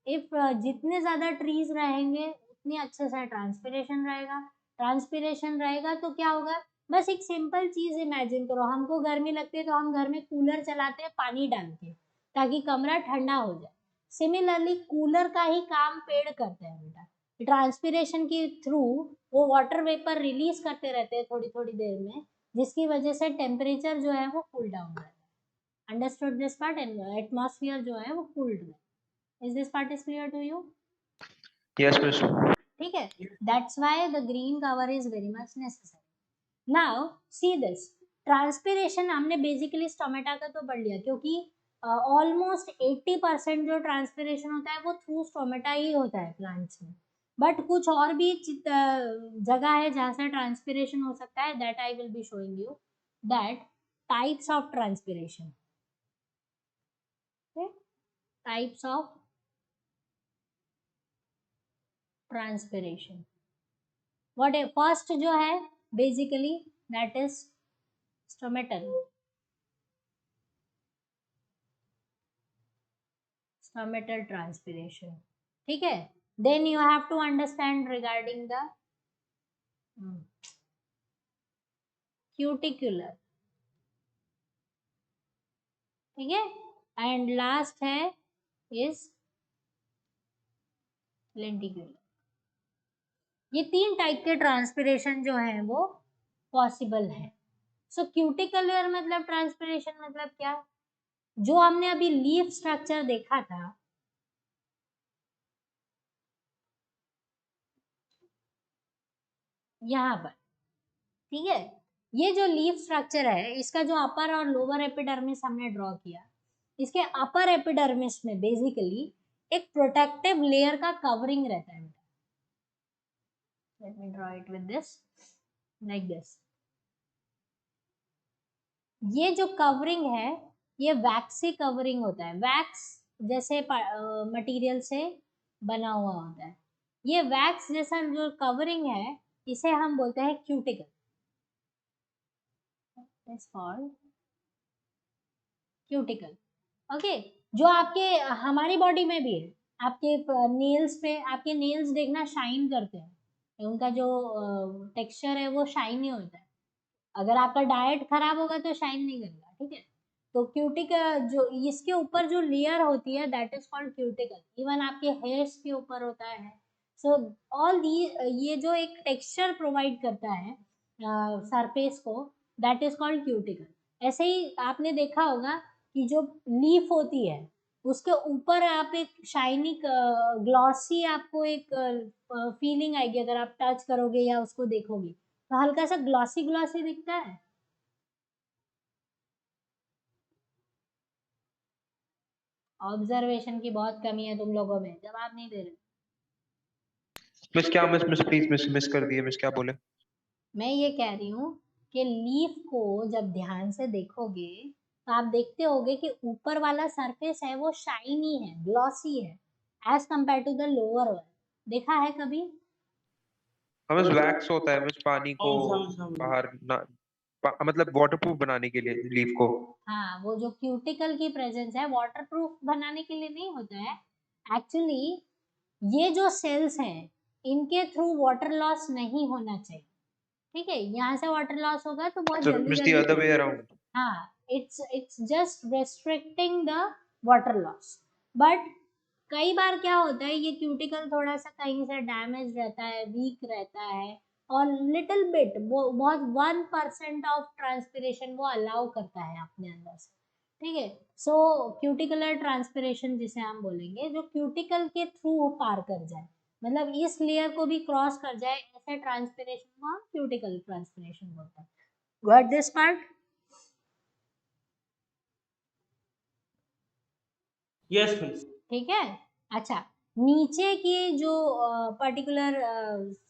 इफ जितने ज़्यादा ट्रीज रहेंगे उतनी अच्छे से ट्रांसपिरेशन रहेगा। ट्रांसपिरेशन रहेगा तो क्या होगा, बस एक सिंपल चीज इमेजिन करो, हमको गर्मी लगती है तो हम घर में कूलर चलाते हैं पानी डाल के ताकि कमरा ठंडा हो जाए। सिमिलरली कूलर का ही काम पेड़ करते हैं बेटा, ट्रांसपिरेशन के थ्रू वो वाटर वेपर रिलीज करते रहते हैं थोड़ी थोड़ी देर में, जिसकी वजह से टेम्परेचर जो है वो कूल डाउन रहता है। Understood this part? एटमॉस्फेयर जो है वो कूल्ड है। Is this part is clear to you? yes, miss. ठीक है, that's why the green cover is very much necessary. Now see this transpiration हमने बेसिकली स्टोमेटा का तो पढ़ लिया, क्योंकि ऑलमोस्ट 80% जो ट्रांसपिरेशन होता है वो थ्रू स्टोमेटा ही होता है प्लांट्स में। बट कुछ और भी जगह है जहाँ से ट्रांसपिरेशन हो सकता है, that I will be showing you that types of transpiration, types of transpiration. What first जो है basically that is stomatal, stomatal transpiration, ठीक है। Then you have to understand regarding the cuticular, ठीक है। एंड लास्ट है is lenticular. ये 3 type के transpiration जो है वो पॉसिबल है। सो क्यूटिकुलर मतलब ट्रांसपिरेशन मतलब क्या, जो हमने अभी लीफ स्ट्रक्चर देखा था, यहाँ पर, ठीक है। ये जो लीफ स्ट्रक्चर है इसका जो अपर और लोअर एपिडर्मिस हमने ड्रॉ किया, इसके अपर एपिडर्मिस में बेसिकली एक प्रोटेक्टिव लेयर का कवरिंग रहता है। Let me draw it with this like this. ये जो कवरिंग है ये वैक्सी कवरिंग होता है। वैक्स जैसे मटेरियल से बना हुआ होता है। ये वैक्स जैसा जो कवरिंग है इसे हम बोलते हैं cuticle. It's called cuticle. Okay, जो आपके हमारी बॉडी में भी है। आपके नेल्स पे, आपके नेल्स देखना शाइन करते हैं, उनका जो टेक्सचर है वो शाइनी होता है। अगर आपका डाइट खराब होगा तो शाइन नहीं करेगा, ठीक है। तो क्यूटिकल जो इसके ऊपर जो लेयर होती है that is called cuticle. Even आपके हेयर्स के ऊपर होता है। सो ऑल दी ये जो एक टेक्सचर प्रोवाइड करता है सरफेस को, दैट इज कॉल्ड क्यूटिकल। ऐसे ही आपने देखा होगा कि जो लीफ होती है उसके ऊपर आप एक शाइनी ग्लॉसी आपको एक फीलिंग आएगी अगर आप टच करोगे या उसको देखोगे, तो हल्का सा ग्लॉसी ग्लॉसी दिखता है। ऑब्जर्वेशन की बहुत कमी है तुम लोगों में, जवाब नहीं दे रहे। मिस क्या मिस प्लीज मिस कर दिए मिस, क्या बोले? मैं ये कह रही हूँ कि लीफ को जब ध्यान से देखोगे तो आप देखते होगे कि ऊपर वाला सरफेस है वो शाइनी है, ग्लॉसी है, as compare to the lower one. देखा है कभी? हाँ मिस, वैक्स होता है मिस पानी को समझ। बाहर ना मतलब वाटरप्रूफ बनाने के लिए लीफ को। हाँ, वो जो क्यूटिकल की प्रेजेंस है वाटरप्रूफ बनाने के लिए नहीं होता है। एक्चुअली ये जो सेल्स हैं इनके थ्रू वाटर लॉस नहीं होना चाहिए, ठीक है। यहाँ से वाटर लॉस होगा तो बहुत तो जल्दी मिस द जल्दी। Other way around. हाँ, it's just restricting the water loss. But कई बार क्या होता है, ये क्यूटिकल थोड़ा सा कहीं से डैमेज रहता है, वीक रहता है, और लिटिल बिट वो बहुत 1% ऑफ ट्रांसपिरेशन वो अलाउ करता है अपने अंदर से, ठीक है। सो क्यूटिकुलर ट्रांसपिरेशन जिसे हम बोलेंगे, जो क्यूटिकल के थ्रू पार कर जाए, मतलब इस लेयर को भी क्रॉस कर जाए, ऐसे ट्रांसपिरेशन को हम क्यूटिकल ट्रांसपिरेशन बोलते हैं। Got this part? Yes miss. ठीक है। अच्छा, नीचे की जो पर्टिकुलर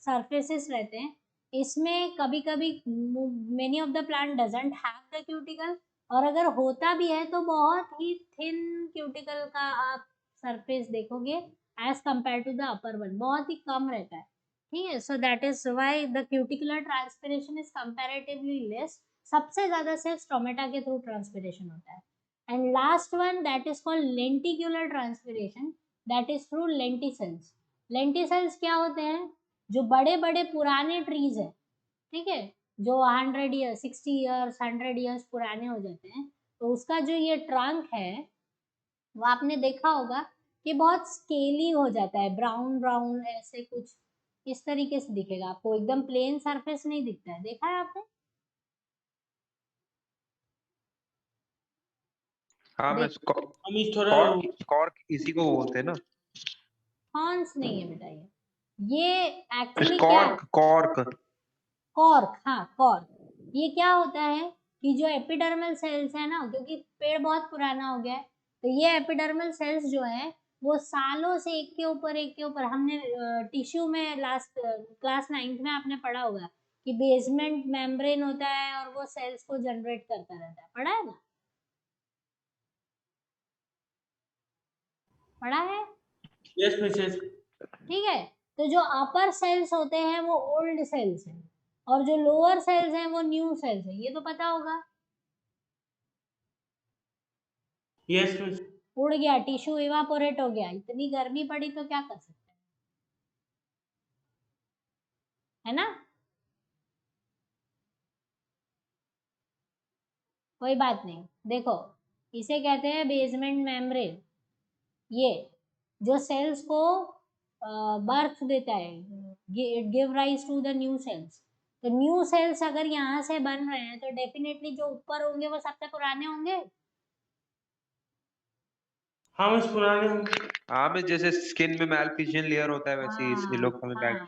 सरफेसेस रहते हैं इसमें कभी कभी many of the plant doesn't have the cuticle, और अगर होता भी है तो बहुत ही थिन क्यूटिकल का आप सरफेस देखोगे as compare to the upper one, बहुत ही कम रहता है, ठीक है। So that is why the cuticular transpiration is comparatively less. सबसे ज्यादा सिर्फ स्टोमेटा के थ्रू ट्रांसपिरेशन होता है। And last one that is called lenticular transpiration, that is through lenticels। lenticels क्या होते हैं? जो बड़े बड़े पुराने ट्रीज है, ठीक है, जो 100 ईयर 60 ईयर्स 100 ईयर्स पुराने हो जाते हैं, तो उसका जो ये ट्रंक है वो आपने देखा होगा कि बहुत स्केली हो जाता है, ब्राउन ब्राउन ऐसे कुछ इस तरीके से दिखेगा आपको, एकदम प्लेन सरफेस नहीं दिखता है। देखा है आपने? हाँ देख, मिस, हम इस थोड़ा कॉर्क कॉर्क इसी को बोलते हैं ना। हॉर्न्स नहीं है बेटा, ये मिस एक्चुअली क्या है? Cork cork. कॉर्क, हाँ कॉर्क। ये क्या होता है कि जो एपिडर्मल सेल्स है ना, क्योंकि पेड़ बहुत पुराना हो गया है, तो ये एपिडर्मल सेल्स जो है वो सालों से एक के ऊपर एक के ऊपर, हमने टिश्यू में लास्ट क्लास 9th में आपने पढ़ा होगा कि बेसमेंट मेम्ब्रेन होता है और वो सेल्स को जनरेट करता रहता है, पढ़ा है ना? पढ़ा है? Yes miss yes. ठीक है। तो जो अपर सेल्स होते हैं वो ओल्ड सेल्स हैं, और जो लोअर सेल्स हैं वो न्यू सेल्स हैं, ये तो पता होगा। Yes miss. उड़ गया, टिश्यू इवापोरेट हो गया, इतनी गर्मी पड़ी तो क्या कर सकते हैं, है ना? कोई बात नहीं। देखो, इसे कहते हैं बेसमेंट मेम्ब्रेन। ये जो सेल्स को बर्थ देता है, it give rise to the new cells. तो न्यू सेल्स अगर यहाँ से बन रहे हैं तो डेफिनेटली जो ऊपर होंगे वो सबसे पुराने होंगे। हाँ मिस पुराने हम। हाँ मिस, जैसे स्किन में मैलफिजियन लेयर होता है वैसे ही इसलिए हाँ लोग कमिंग हाँ बैक।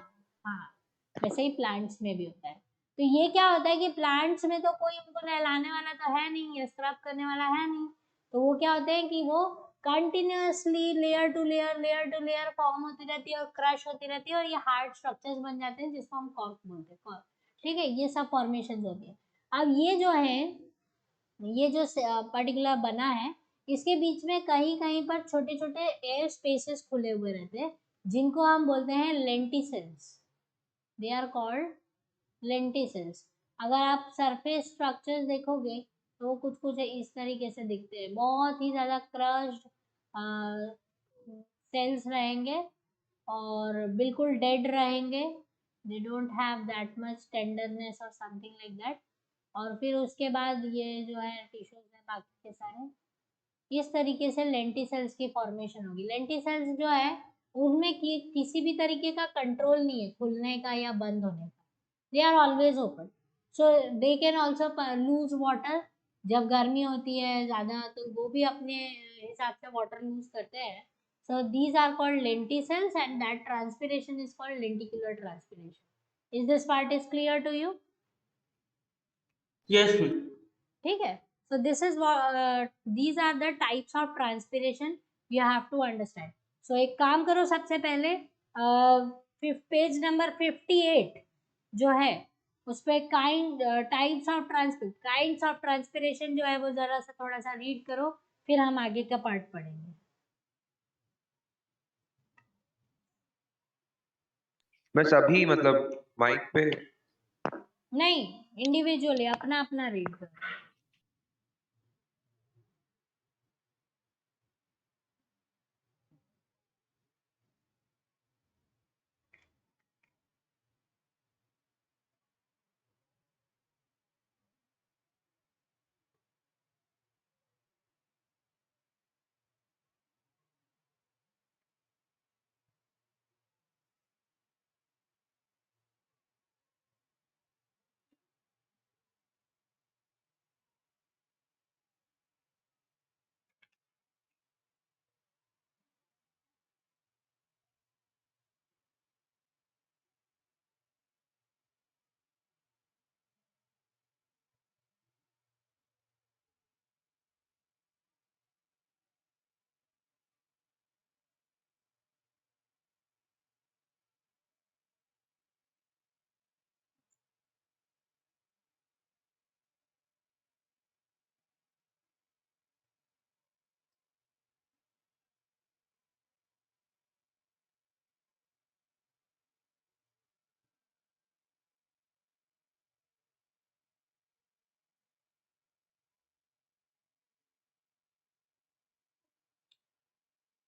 हाँ, वैसे ही प्लांट्स में भी होता है। तो ये क्या होता है कि प्लांट्स में तो कोई उनको नहलाने वाला तो है नहीं, या स्क्रब करने वाला है नहीं, तो वो क्या होते हैं कि वो continuously layer to layer form होती रहती है और क्रश होती रहती है, और ये हार्ड स्ट्रक्चर्स बन जाते हैं जिसको हम कॉर्क बोलते हैं, कॉर्क, ठीक है। ये सब फॉर्मेशन होती है। अब ये जो है, ये जो पर्टिकुलर बना है, इसके बीच में कहीं कहीं पर छोटे छोटे एयर स्पेसेस खुले हुए रहते हैं, जिनको हम बोलते हैं lenticels. They are called lenticels. अगर आप सरफेस स्ट्रक्चर्स देखोगे तो वो कुछ कुछ इस तरीके से दिखते हैं, बहुत ही ज़्यादा क्रश्ड सेल्स रहेंगे और बिल्कुल डेड रहेंगे। They don't have that much tenderness और समथिंग लाइक दैट। और फिर उसके बाद ये जो है टिश्यूज है बाकी के सारे, इस तरीके से लेंटिसेल्स की फॉर्मेशन होगी। लेंटिसेल्स जो है उनमें किसी भी तरीके का कंट्रोल नहीं है खुलने का या बंद होने का। They are always open, so they can also lose water. जब गर्मी होती है ज़्यादा तो वो भी अपने हिसाब से वाटर लूज करते हैं। So these are called lenticels and that transpiration is called lenticular transpiration. Is this part is clear to you? Yes ma'am. ठीक है, so this is what these are the types of transpiration you have to understand. So एक काम करो, सबसे पहले page number 58 जो है उस पे काइंड्स ऑफ ट्रांसपिरेशन जो है वो जरा सा थोड़ा सा रीड करो, फिर हम आगे का पार्ट पढ़ेंगे। मैं सभी मतलब माइक पे नहीं, इंडिविजुअली अपना अपना रीड करो।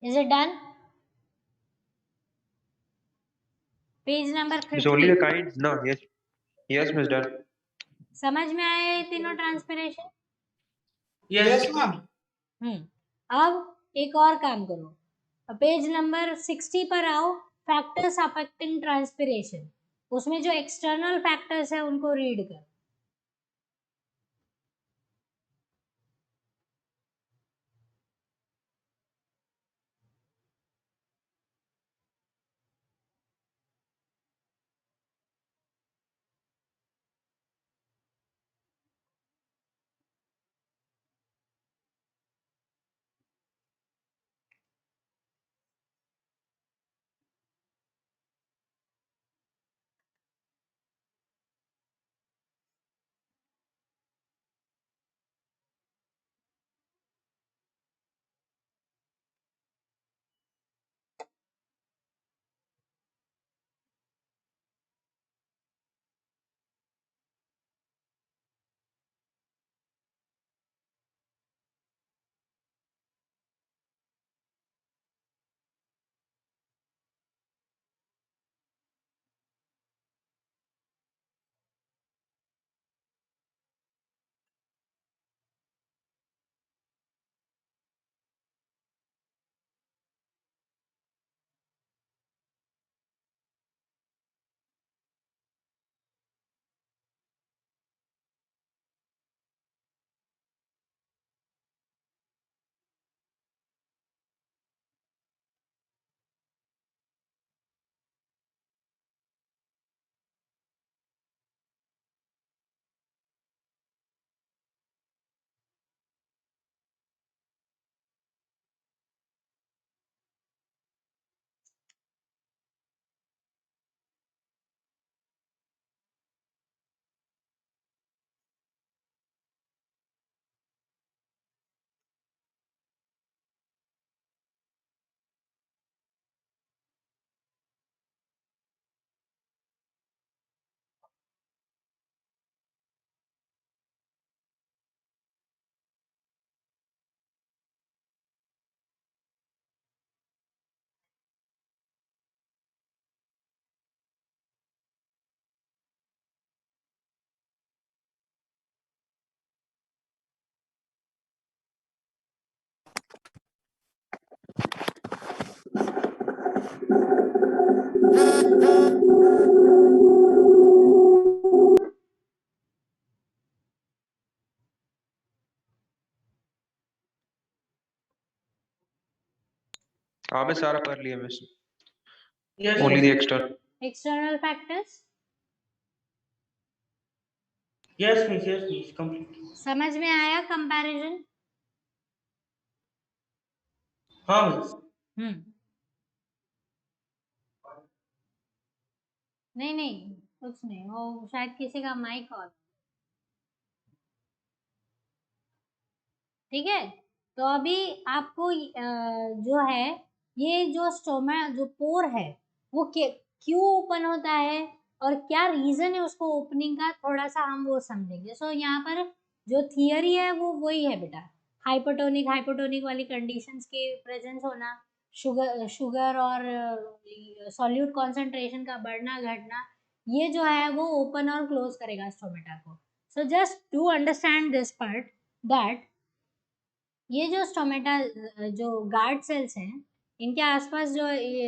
Is it done? Page number Miss only 50 the kind. No, yes, yes, Miss done. समझ में आया ये तीनों ट्रांसपिरेशन? Yes, yes ma'am. अब एक और काम करो, पेज नंबर 60 पर आओ, फैक्टर्स अफेक्टिंग ट्रांसपिरेशन। उसमें जो एक्सटर्नल फैक्टर्स है उनको रीड करो। हाँ मैं सारा पढ़ लिया miss, Yes, only miss. the external. External factors Yes, miss. Yes, miss. Complete. समझ में आया कंपैरिजन? हाँ मिस। नहीं नहीं कुछ नहीं, वो शायद किसी का माइक ऑन। ठीक है, तो अभी आपको जो है ये जो स्टोमा जो पोर है वो क्यों ओपन होता है और क्या रीजन है उसको ओपनिंग का, थोड़ा सा हम वो समझेंगे। सो यहाँ पर जो थियरी है वो वही है बेटा, हाइपोटोनिक वाली कंडीशंस के प्रेजेंस होना, शुगर और सॉल्यूट कॉन्सेंट्रेशन का बढ़ना घटना, ये जो है वो ओपन और क्लोज करेगा स्टोमेटा को। So just to understand this part that ये जो स्टोमेटा जो गार्ड सेल्स हैं इनके आसपास जो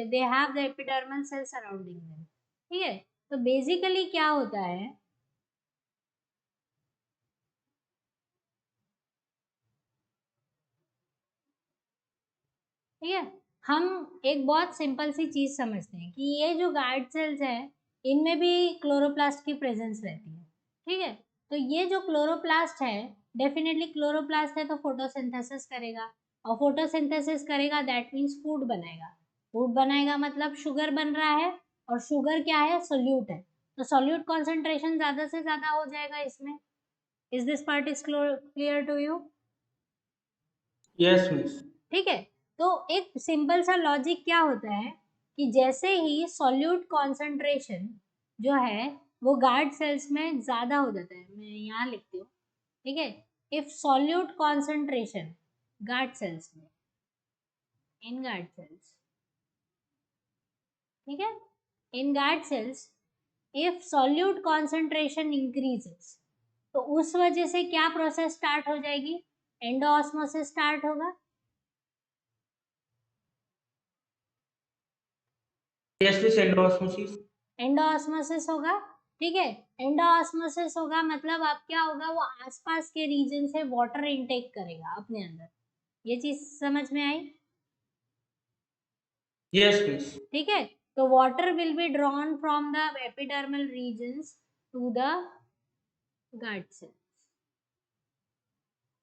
they have the epidermal cell surrounding them. ठीक है, तो बेसिकली क्या होता है, ठीक है, हम एक बहुत सिंपल सी चीज समझते हैं कि ये जो गार्ड सेल्स है इनमें भी क्लोरोप्लास्ट की प्रेजेंस रहती है। ठीक है, तो ये जो क्लोरोप्लास्ट है डेफिनेटली क्लोरोप्लास्ट है तो फोटोसिंथेसिस करेगा, और फोटोसिंथेसिस करेगा दैट मीन्स फूड बनाएगा। फूड बनाएगा मतलब शुगर बन रहा है, और शुगर क्या है, सोल्यूट है, तो सोल्यूट कॉन्सेंट्रेशन ज्यादा से ज्यादा हो जाएगा इसमें। Is this part is clear to you? Yes, miss. ठीक है, तो एक सिंपल सा लॉजिक क्या होता है कि जैसे ही सॉल्यूट कॉन्सेंट्रेशन जो है वो गार्ड सेल्स में ज्यादा हो जाता है, मैं यहाँ लिखती हूँ। ठीक है, if solute concentration guard cells में इन गार्ड सेल्स, ठीक है, in guard cells if solute concentration increases, तो उस वजह से क्या प्रोसेस स्टार्ट हो जाएगी, एंडोऑस्मोसिस स्टार्ट होगा। Yes, miss. Endosmosis. एंडोऑस्मोसिस होगा। ठीक है, एंडोऑस्मोसिस होगा मतलब अब क्या होगा, वो आसपास के रीजन से वाटर इनटेक करेगा अपने अंदर। ये चीज समझ में आई? Yes, miss. ठीक है, तो water will be drawn from the epidermal regions to the guard cells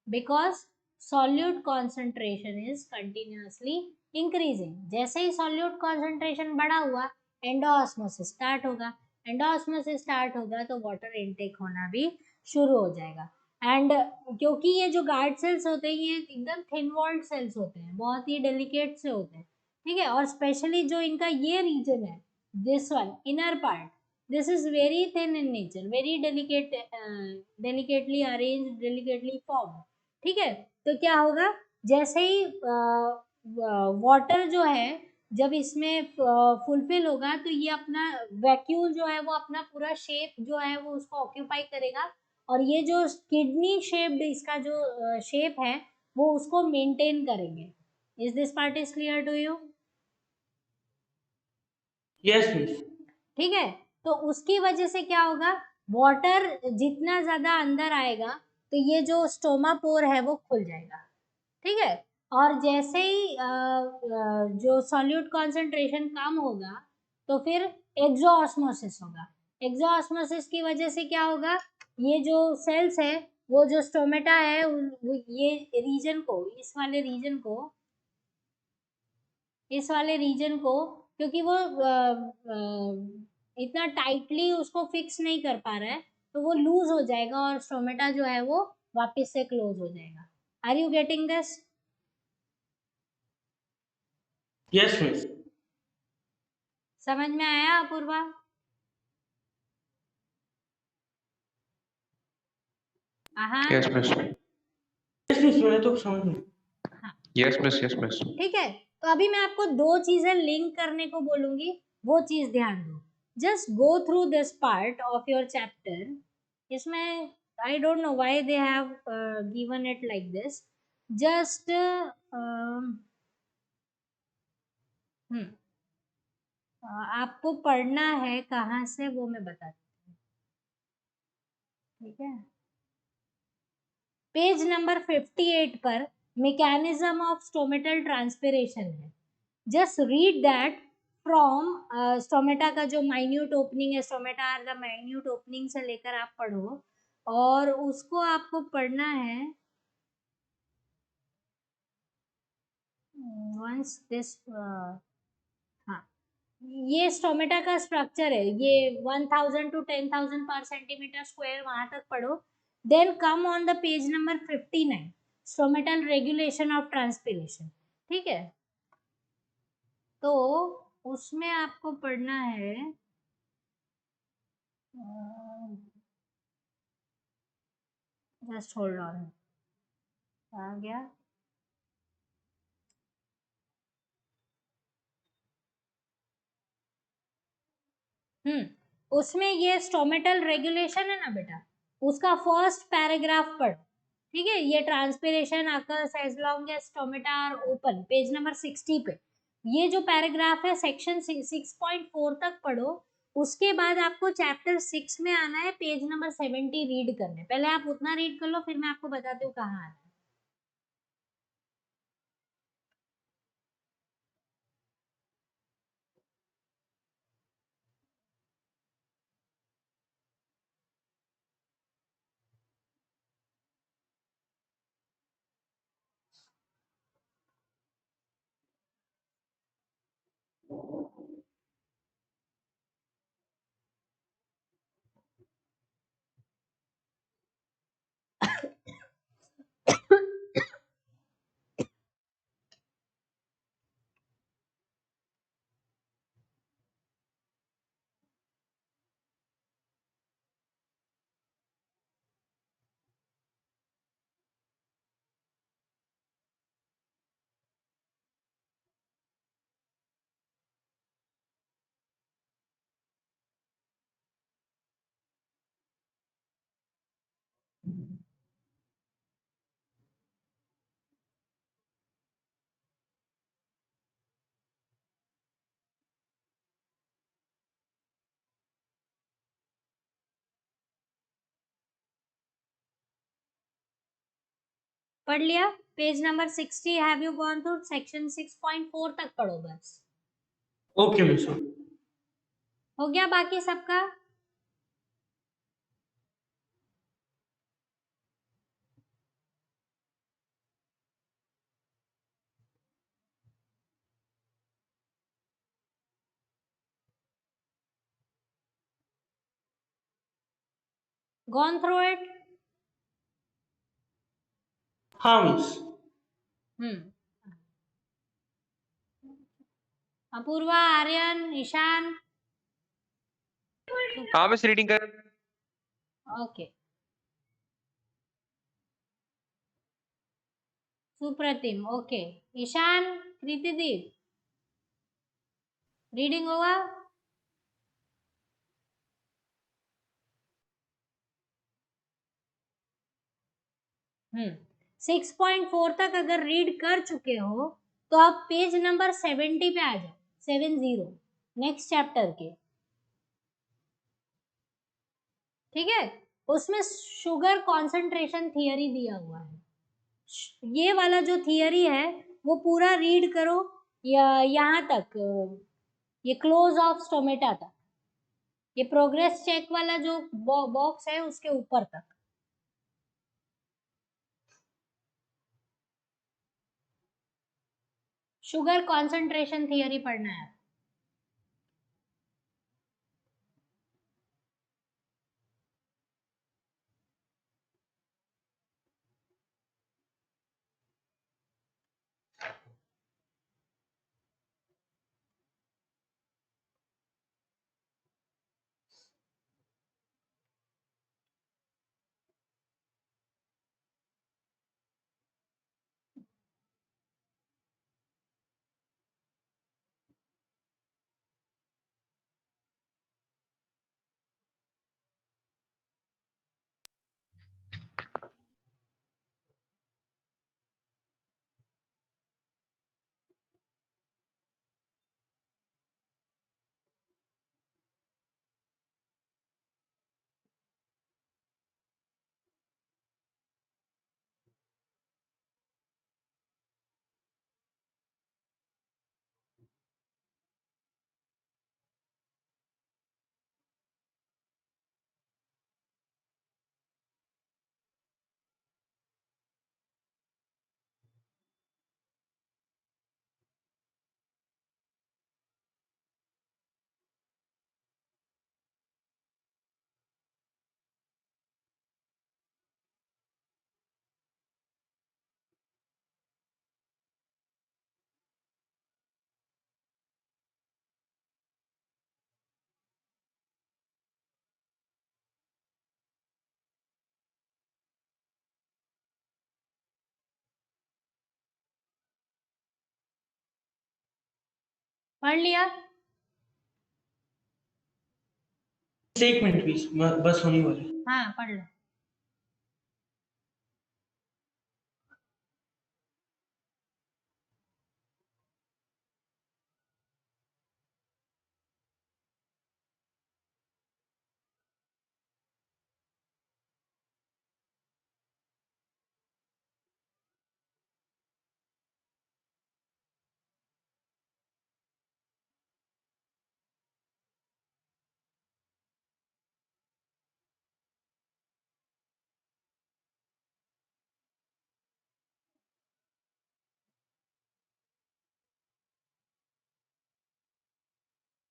because solute concentration is continuously increasing. जैसे ही सॉल्यूट कॉन्सेंट्रेशन बढ़ा हुआ एंडोऑस्मोसिस स्टार्ट होगा, एंडोऑस्मोसिस स्टार्ट होगा तो वाटर इनटेक होना भी शुरू हो जाएगा। एंड क्योंकि ये जो गार्ड सेल्स होते हैं ये एकदम थिन वॉल्ड सेल्स होते हैं, बहुत ही डेलिकेट से होते हैं। ठीक है, और स्पेशली जो इनका ये रीजन है, this one inner part, this is very thin in nature, very delicate, delicately arranged, delicately formed। ठीक है, तो क्या होगा, जैसे ही वाटर जो है जब इसमें फुलफिल होगा तो ये अपना वैक्यूल जो है वो अपना पूरा शेप जो है वो उसको ऑक्यूपाई करेगा, और ये जो किडनी शेप्ड इसका जो शेप है वो उसको मेंटेन करेंगे। Is this part is clear to you? Yes, miss. ठीक है, तो उसकी वजह से क्या होगा, वाटर जितना ज्यादा अंदर आएगा तो ये जो स्टोमा पोर है वो खुल जाएगा। ठीक है, और जैसे ही जो सॉल्यूट कॉन्सेंट्रेशन कम होगा तो फिर एक्सोऑस्मोसिस होगा। एक्सोऑस्मोसिस की वजह से क्या होगा, ये जो सेल्स है वो जो स्टोमेटा है ये रीजन को, इस वाले रीजन को क्योंकि वो इतना टाइटली उसको फिक्स नहीं कर पा रहा है तो वो लूज हो जाएगा और स्टोमेटा जो है वो वापस से क्लोज हो जाएगा। Are you getting this? Yes, miss. समझ में आया अपूर्वा? हाँ Yes miss. Yes, miss. मैं तो समझ में। Yes miss. Yes miss. ठीक है, तो अभी मैं आपको दो चीजें लिंक करने को बोलूंगी, वो चीज ध्यान दो। Just go through this part of your chapter. इसमें I don't know why they have given it like this. Just आपको पढ़ना है कहाँ से वो मैं बताती हूँ, ठीक है। पेज नंबर 58 पर मैकेनिज्म ऑफ स्टोमेटल ट्रांसपिरेशन है। Just read that from stomata का जो माइन्यूट ओपनिंग है, stomata are the minute opening से लेकर आप पढ़ो, और उसको आपको पढ़ना है वंस दिस, हाँ, ये स्टोमेटा का स्ट्रक्चर है, ये 1000 to 10,000 पर सेंटीमीटर स्क्वायर वहां तक पढ़ो। Then come on the page number 59, stomatal regulation of transpiration, ठीक है। तो उसमें आपको पढ़ना है, जस्ट होल्ड ऑन, आ गया। उसमें ये स्टोमेटल रेगुलेशन है ना बेटा, उसका फर्स्ट पैराग्राफ पढ़ो, ठीक है। ये transpiration occurs as long as stomata are open, page number 60 पे ये जो पैराग्राफ है सेक्शन 6.4 तक पढ़ो। उसके बाद आपको चैप्टर 6 में आना है, पेज नंबर 70 रीड करने। पहले आप उतना रीड कर लो, फिर मैं आपको बताती हूँ कहाँ आना है। पढ़ लिया page number 60? Have you gone through section 6.4 तक? पढ़ो बस। Okay miss. हो गया बाकी सबका? Gone through it? हाँ मिस। अपूर्वा, आर्यन, ईशान? हाँ मिस, रीडिंग कर। Okay. Supratim, okay. Ishan, Kritideep, reading होगा? हम्म 6.4 तक अगर रीड कर चुके हो तो आप पेज नंबर 70 पे आ जाओ, 70, नेक्स्ट चैप्टर के, ठीक है। उसमें शुगर कॉन्सेंट्रेशन थियरी दिया हुआ है। ये वाला जो थियरी है वो पूरा रीड करो, या यहाँ तक, ये क्लोज ऑफ स्टोमेटा तक, ये प्रोग्रेस चेक वाला जो बॉक्स है उसके ऊपर तक। शुगर कॉन्सेंट्रेशन थियरी पढ़ना है। पढ़ लिया? एक मिनट प्लीज, बस होने वाली। हाँ पढ़ लो।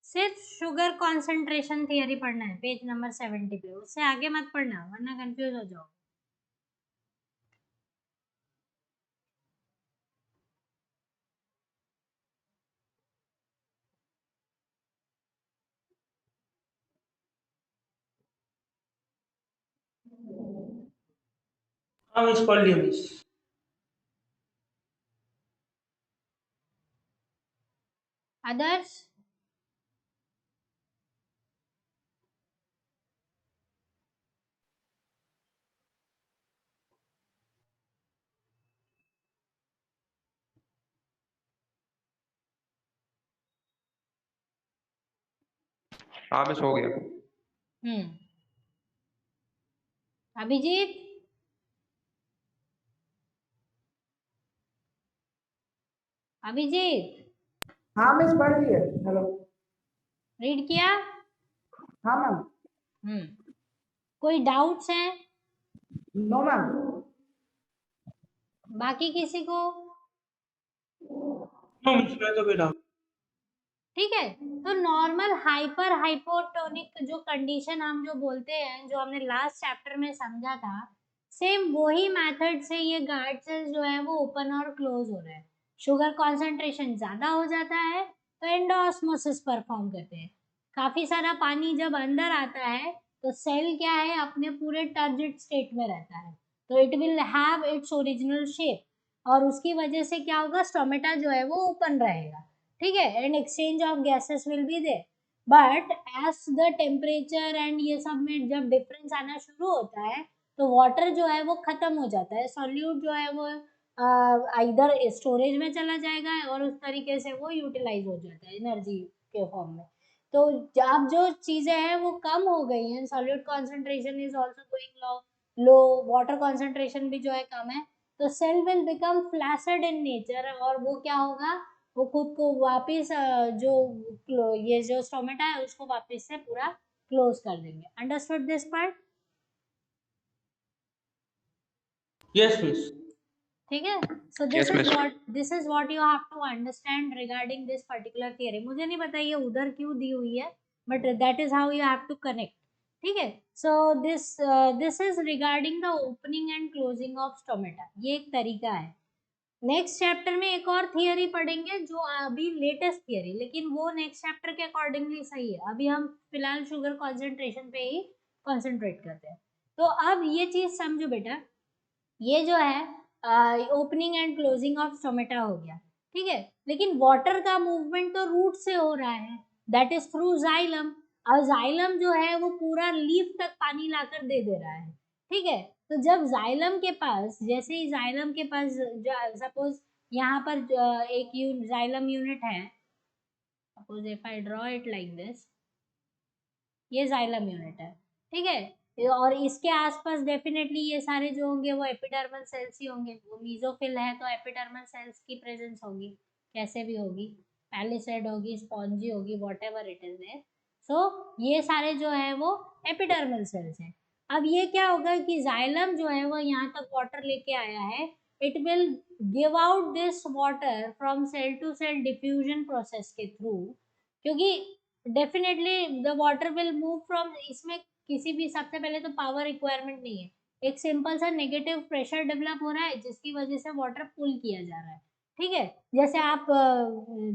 सिर्फ शुगर कॉन्सेंट्रेशन थियरी पढ़ना है, पेज नंबर 70 पे, उससे आगे मत पढ़ना वरना कंफ्यूज हो जाओ। हाँ मिस, पढ़ लिया मिस। अदर्स? हाँ मिस, हो गया। अभिजीत? अभिजीत हाँ मिस, पढ़ लिए। हेलो। रीड किया? हाँ मैम। कोई डाउट्स हैं? No ma'am. बाकी किसी को? नो मिस, मैं तो बेटा। ठीक है, तो नॉर्मल हाइपर हाइपोटोनिक जो कंडीशन हम जो बोलते हैं, जो हमने लास्ट चैप्टर में समझा था, सेम वही मेथड से ये गार्ड सेल्स जो है वो ओपन और क्लोज हो रहे हैं। शुगर कॉन्सेंट्रेशन ज्यादा हो जाता है तो एंडोऑस्मोसिस परफॉर्म करते हैं। काफी सारा पानी जब अंदर आता है तो सेल क्या है, अपने पूरे टर्जिड स्टेट में रहता है, तो it will have its original shape और उसकी वजह से क्या होगा, स्टोमेटा जो है वो ओपन रहेगा। ठीक है, and exchange of gases will be there, but as the temperature and ये सब में जब डिफरेंस आना शुरू होता है तो वाटर जो है वो खत्म हो जाता है, सॉल्यूट जो है वो इधर स्टोरेज में चला जाएगा और उस तरीके से वो यूटिलाइज हो जाता है एनर्जी के फॉर्म में। तो अब जो चीजें हैं वो कम हो गई हैं, solute concentration is also going low, water concentration भी जो है कम है, तो cell will become flaccid in nature और वो क्या होगा, वो खुद को वापस ये जो स्टोमेटा है उसको वापस से पूरा क्लोज कर देंगे। Understood this part? Yes miss. ठीक है, so Yes miss. This is what you have to understand regarding this particular theory. मुझे नहीं पता ये उधर क्यों दी हुई है, but that is how you have to connect. ठीक है, so this is regarding the opening and closing of stomata, ये एक तरीका है। नेक्स्ट चैप्टर में एक और थियरी पढ़ेंगे जो अभी लेटेस्ट थियरी, लेकिन वो नेक्स्ट चैप्टर के अकॉर्डिंगली सही है, अभी हम फिलहाल शुगर कॉन्सेंट्रेशन पे ही कॉन्सेंट्रेट करते हैं। तो अब ये चीज समझो बेटा, ये जो है opening and closing of stomata हो गया, ठीक है, लेकिन वाटर का मूवमेंट तो रूट से हो रहा है, दैट इज थ्रू जाइलम। और जाइलम जो है वो पूरा लीफ तक पानी लाकर दे दे रहा है। ठीक है, तो जब जाइलम के पास, जैसे ही जाइलम के पास, सपोज यहाँ पर एक जाइलम यूनिट है, suppose if I draw it like this, ये जाइलम यूनिट है। ठीक है, और इसके आसपास डेफिनेटली ये सारे जो होंगे वो एपिडर्मल सेल्स ही होंगे, वो मीजोफिल है तो एपिडर्मल सेल्स की प्रेजेंस होगी, कैसे भी होगी, पैलिसेड होगी, स्पॉन्जी होगी, whatever it is there. So ये सारे जो है वो एपिडर्मल सेल्स हैं। अब ये क्या होगा कि जाइलम जो है वो यहाँ तक वाटर लेके आया है, it will give out this water from cell to cell diffusion process के थ्रू, क्योंकि definitely the water will move from, इसमें किसी भी, सबसे पहले तो पावर रिक्वायरमेंट नहीं है, एक सिंपल सा नेगेटिव प्रेशर डेवलप हो रहा है जिसकी वजह से वाटर पुल किया जा रहा है। ठीक है, जैसे आप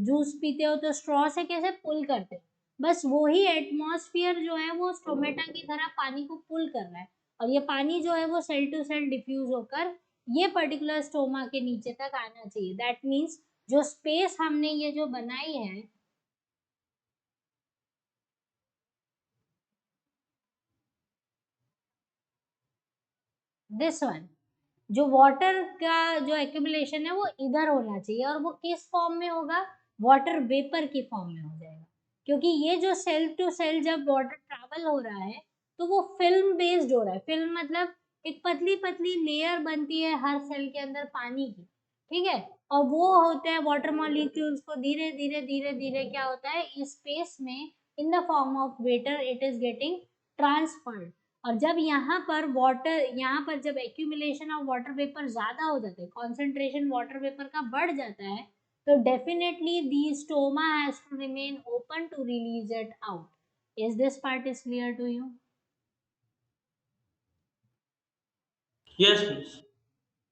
जूस पीते हो तो स्ट्रॉ से कैसे पुल करते हो, बस वो ही एटमॉस्फेयर जो है वो स्टोमेटा की तरह पानी को पुल कर रहा है, और ये पानी जो है वो सेल टू सेल डिफ्यूज होकर ये पर्टिकुलर स्टोमा के नीचे तक आना चाहिए। दैट मीन्स जो स्पेस हमने ये जो बनाई है दिस वन, जो वाटर का जो एक्यूमुलेशन है वो इधर होना चाहिए, और वो किस फॉर्म में होगा, वाटर वेपर की फॉर्म में हो जाएगा, क्योंकि ये जो सेल टू सेल जब वाटर ट्रैवल हो रहा है तो वो फिल्म बेस्ड हो रहा है। फिल्म मतलब एक पतली पतली लेयर बनती है हर सेल के अंदर पानी की, ठीक है, और वो होते हैं वाटर मॉलिक्यूल्स को धीरे धीरे धीरे धीरे क्या होता है, इस स्पेस में in the form of waiter it is getting transferred. और जब यहाँ पर वाटर, यहाँ पर जब एक्यूमुलेशन ऑफ वाटर वेपर ज्यादा हो जाता है, कॉन्सेंट्रेशन वाटर वेपर का बढ़ जाता है, तो definitely the stoma has to remain open to release it out. Is this part is clear to you? Yes, miss.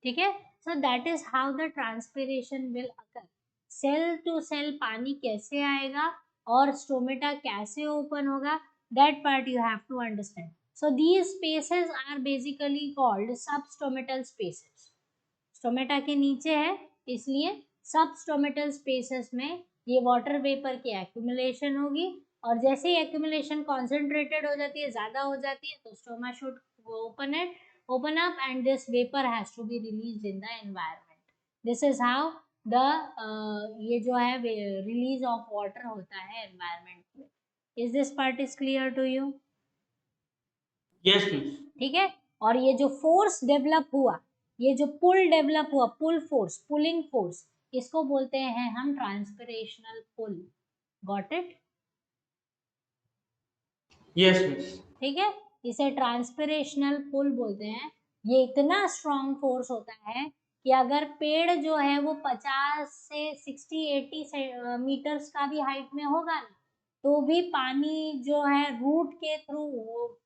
ठीक है, so that is how the transpiration will occur. Cell to cell पानी कैसे आएगा और stomata कैसे open होगा, that part you have to understand. So these spaces are basically called substomatal spaces. Stomata के नीचे है इसलिए सबस्टोमेटल स्पेसेस में ये वाटर वेपर की एक्यूमुलेशन होगी, और जैसे ही एक्यूमुलेशन कॉन्सेंट्रेटेड हो जाती है, ज्यादा हो जाती है, तो stoma should open up and this vapor has to be released in the environment. This is how the ये जो है release of water होता है environment में। Is this part is clear to you? Yes, miss. ठीक है, और ये जो फोर्स डेवलप हुआ, ये जो पुल डेवलप हुआ, पुल फोर्स, पुलिंग फोर्स, इसको बोलते हैं हम transpirational pull. Got it? Yes, miss. ठीक है, इसे ट्रांसपिरेशनल पुल बोलते हैं। ये इतना स्ट्रॉन्ग फोर्स होता है कि अगर पेड़ जो है वो 50 से 60-80 मीटर्स का भी हाइट में होगा ना, तो भी पानी जो है रूट के थ्रू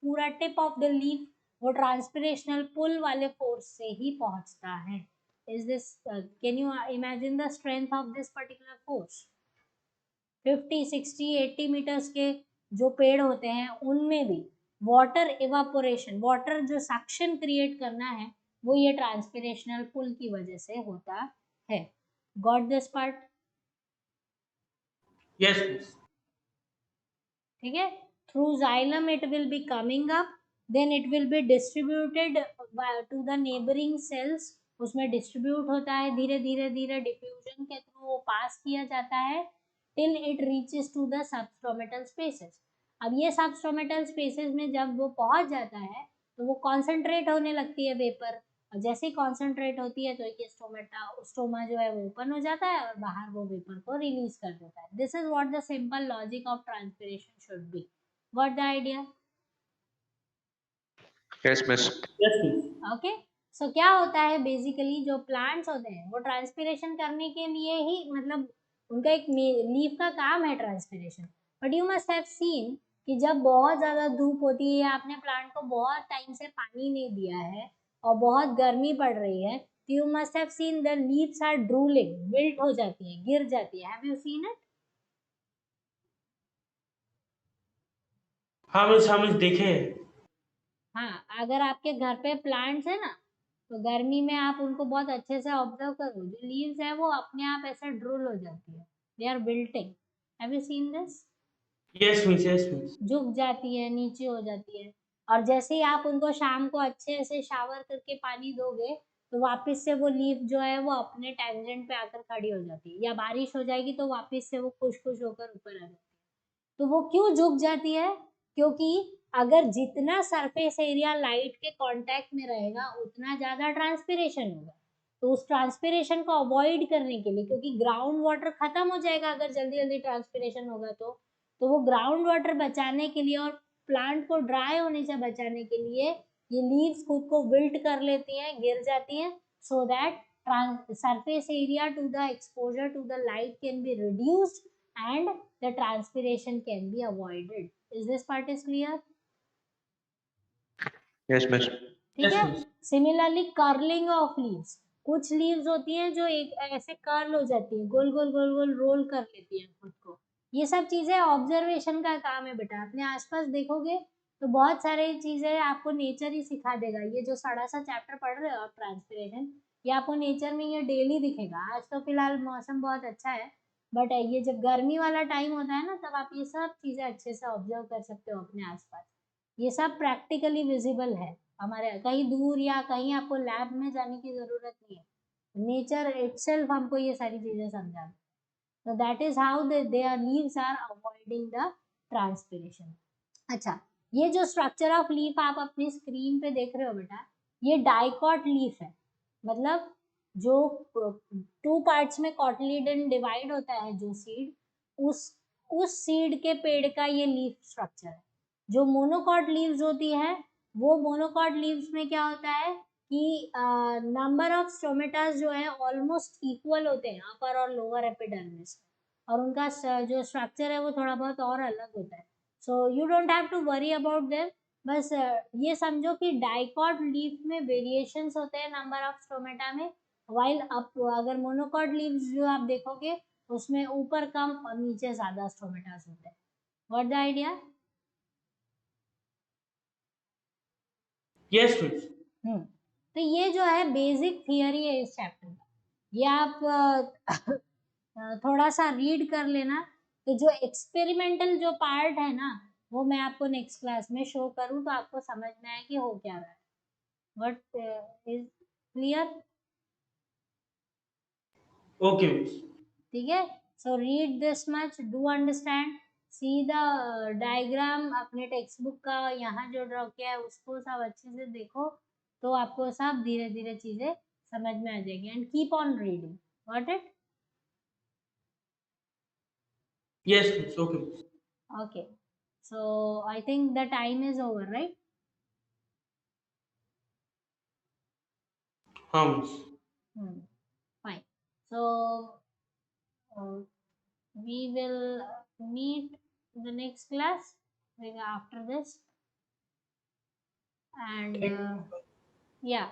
पूरा टिप ऑफ द लीफ वो ट्रांसपिरेशनल पुल वाले फोर्स से ही पहुंचता है। Is this, can you imagine the strength of this particular force? 50, 60, 80 meters के जो पेड़ होते हैं उनमें भी वाटर इवापोरेशन, वाटर जो सक्शन क्रिएट करना है, वो ये ट्रांसपिरेशनल पुल की वजह से होता है। Got this part? Yes, miss. ठीक है, through xylem it will be coming up, then it will be distributed to the neighbouring cells, उसमें डिस्ट्रीब्यूट होता है धीरे धीरे धीरे, डिफ्यूजन के थ्रू वो पास किया जाता है till it reaches to the substomatal spaces. अब ये सबस्टोमेटल स्पेसेस में जब वो पहुंच जाता है तो वो कॉन्सेंट्रेट होने लगती है वेपर, और जैसे ही कॉन्सेंट्रेट होती है तो ये स्टोमा जो है वो ओपन हो जाता है और बाहर वो वेपर को रिलीज कर देता है। This is what the simple logic of transpiration should be. Got the idea? Yes, miss. Yes, miss. Okay, so क्या होता है बेसिकली, जो प्लांट्स होते हैं वो ट्रांसपिरेशन करने के लिए ही, मतलब उनका एक लीफ का काम है transpiration. But you must have scene कि जब बहुत ज़्यादा धूप होती है या आपने प्लांट को बहुत टाइम से पानी नहीं दिया है और बहुत गर्मी पड़ रही है, तो you must have seen the leaves are drooling, wilt हो जाती है, गिर जाती है। Have you seen it? हाँ मिस, हाँ मिस, देखे हैं। हाँ, अगर आपके घर पे प्लांट्स है ना, तो गर्मी में आप उनको बहुत अच्छे से ऑब्जर्व करो, जो लीव्स है वो अपने आप ऐसे ड्रूल हो जाती है, they are wilting. Have you seen this? Yes, miss. Yes, miss. झुक जाती है, नीचे हो जाती है, और जैसे ही आप उनको शाम को अच्छे से शावर करके पानी दोगे तो वापस से वो लीफ जो है वो अपने टेंजेंट पे आकर खड़ी हो जाती है, या बारिश हो जाएगी तो वापस से वो खुश खुश होकर ऊपर आ जाती है। तो वो क्यों झुक जाती है? क्योंकि अगर जितना सरफेस एरिया लाइट के कांटेक्ट में रहेगा उतना ज़्यादा ट्रांसपिरेशन होगा। तो उस ट्रांसपिरेशन को अवॉइड करने के लिए, क्योंकि ग्राउंड वाटर खत्म हो जाएगा अगर जल्दी जल्दी ट्रांसपिरेशन होगा, तो वो ग्राउंड वाटर बचाने के लिए और प्लांट को ड्राई होने से बचाने के लिए ये लीव्स खुद को विल्ट कर लेती हैं, गिर जाती हैं, so that surface area to the exposure to the light can be reduced and the transpiration can be avoided. Is this part is clear? Yes, miss. ठीक Yes, है, miss. Similarly curling of leaves, कुछ leaves होती हैं जो एक ऐसे curl हो जाती है, गोल गोल गोल गोल रोल कर लेती है खुद को। ये सब चीजें ऑब्जर्वेशन का काम है बेटा, अपने आसपास देखोगे तो बहुत सारी चीजें आपको नेचर ही सिखा देगा। ये जो सारा सा चैप्टर पढ़ रहे हो आप ट्रांसपिरेशन, ये आपको नेचर में ये डेली दिखेगा। आज तो फिलहाल मौसम बहुत अच्छा है, बट ये जब गर्मी वाला टाइम होता है ना, तब आप ये सब चीजें अच्छे से ऑब्जर्व कर सकते हो अपने आसपास। ये सब प्रैक्टिकली विजिबल है। हमारे कहीं दूर या कहीं आपको लैब में जाने की ज़रूरत नहीं है, नेचर इटसेल्फ हमको ये सारी चीज़ें समझा। तो that is how their leaves are avoiding the transpiration. अच्छा, ये जो स्ट्रक्चर ऑफ लीफ आप अपनी स्क्रीन पे देख रहे हो बेटा, ये डाइकॉट लीफ है, मतलब जो 2 पार्ट्स में कॉटिलीडन डिवाइड होता है जो सीड, उस सीड के पेड़ का ये लीफ स्ट्रक्चर है। जो मोनोकॉट लीव्स होती है, वो मोनोकॉट लीव्स में क्या होता है कि नंबर ऑफ स्टोमेटास जो है ऑलमोस्ट इक्वल होते हैं अपर और लोअर एपिडर्मिस, और उनका जो स्ट्रक्चर है वो थोड़ा बहुत और अलग होता है। So you don't have to worry about them, बस ये समझो कि डाइकॉट लीफ में वेरिएशंस होते हैं नंबर ऑफ स्टोमेटा में, वाइल अप अगर मोनोकॉट लीव्स जो आप देखोगे उसमें ऊपर कम और नीचे ज्यादा स्टोमेटास होते हैं। What the idea? Yes miss. तो ये जो है बेसिक थियरी है इस चैप्टर का, ये आप थोड़ा सा रीड कर लेना। तो जो एक्सपेरिमेंटल जो पार्ट है ना, वो मैं आपको नेक्स्ट क्लास में शो करूँ तो आपको समझ में आए कि हो क्या रहा है। What is clear? Okay miss. ठीक है, so read this much, do understand, see the diagram अपने टेक्स्ट बुक का यहाँ जो ड्रॉ किया है उसको सब अच्छे से देखो, तो आपको सब धीरे धीरे चीजें समझ में आ जाएगी। And keep on reading, got it? Yes miss. Okay miss. Okay, so I think the time is over, right? हाँ miss. Fine. So uh, we will meet in the next class after this, and Thank you. yeah.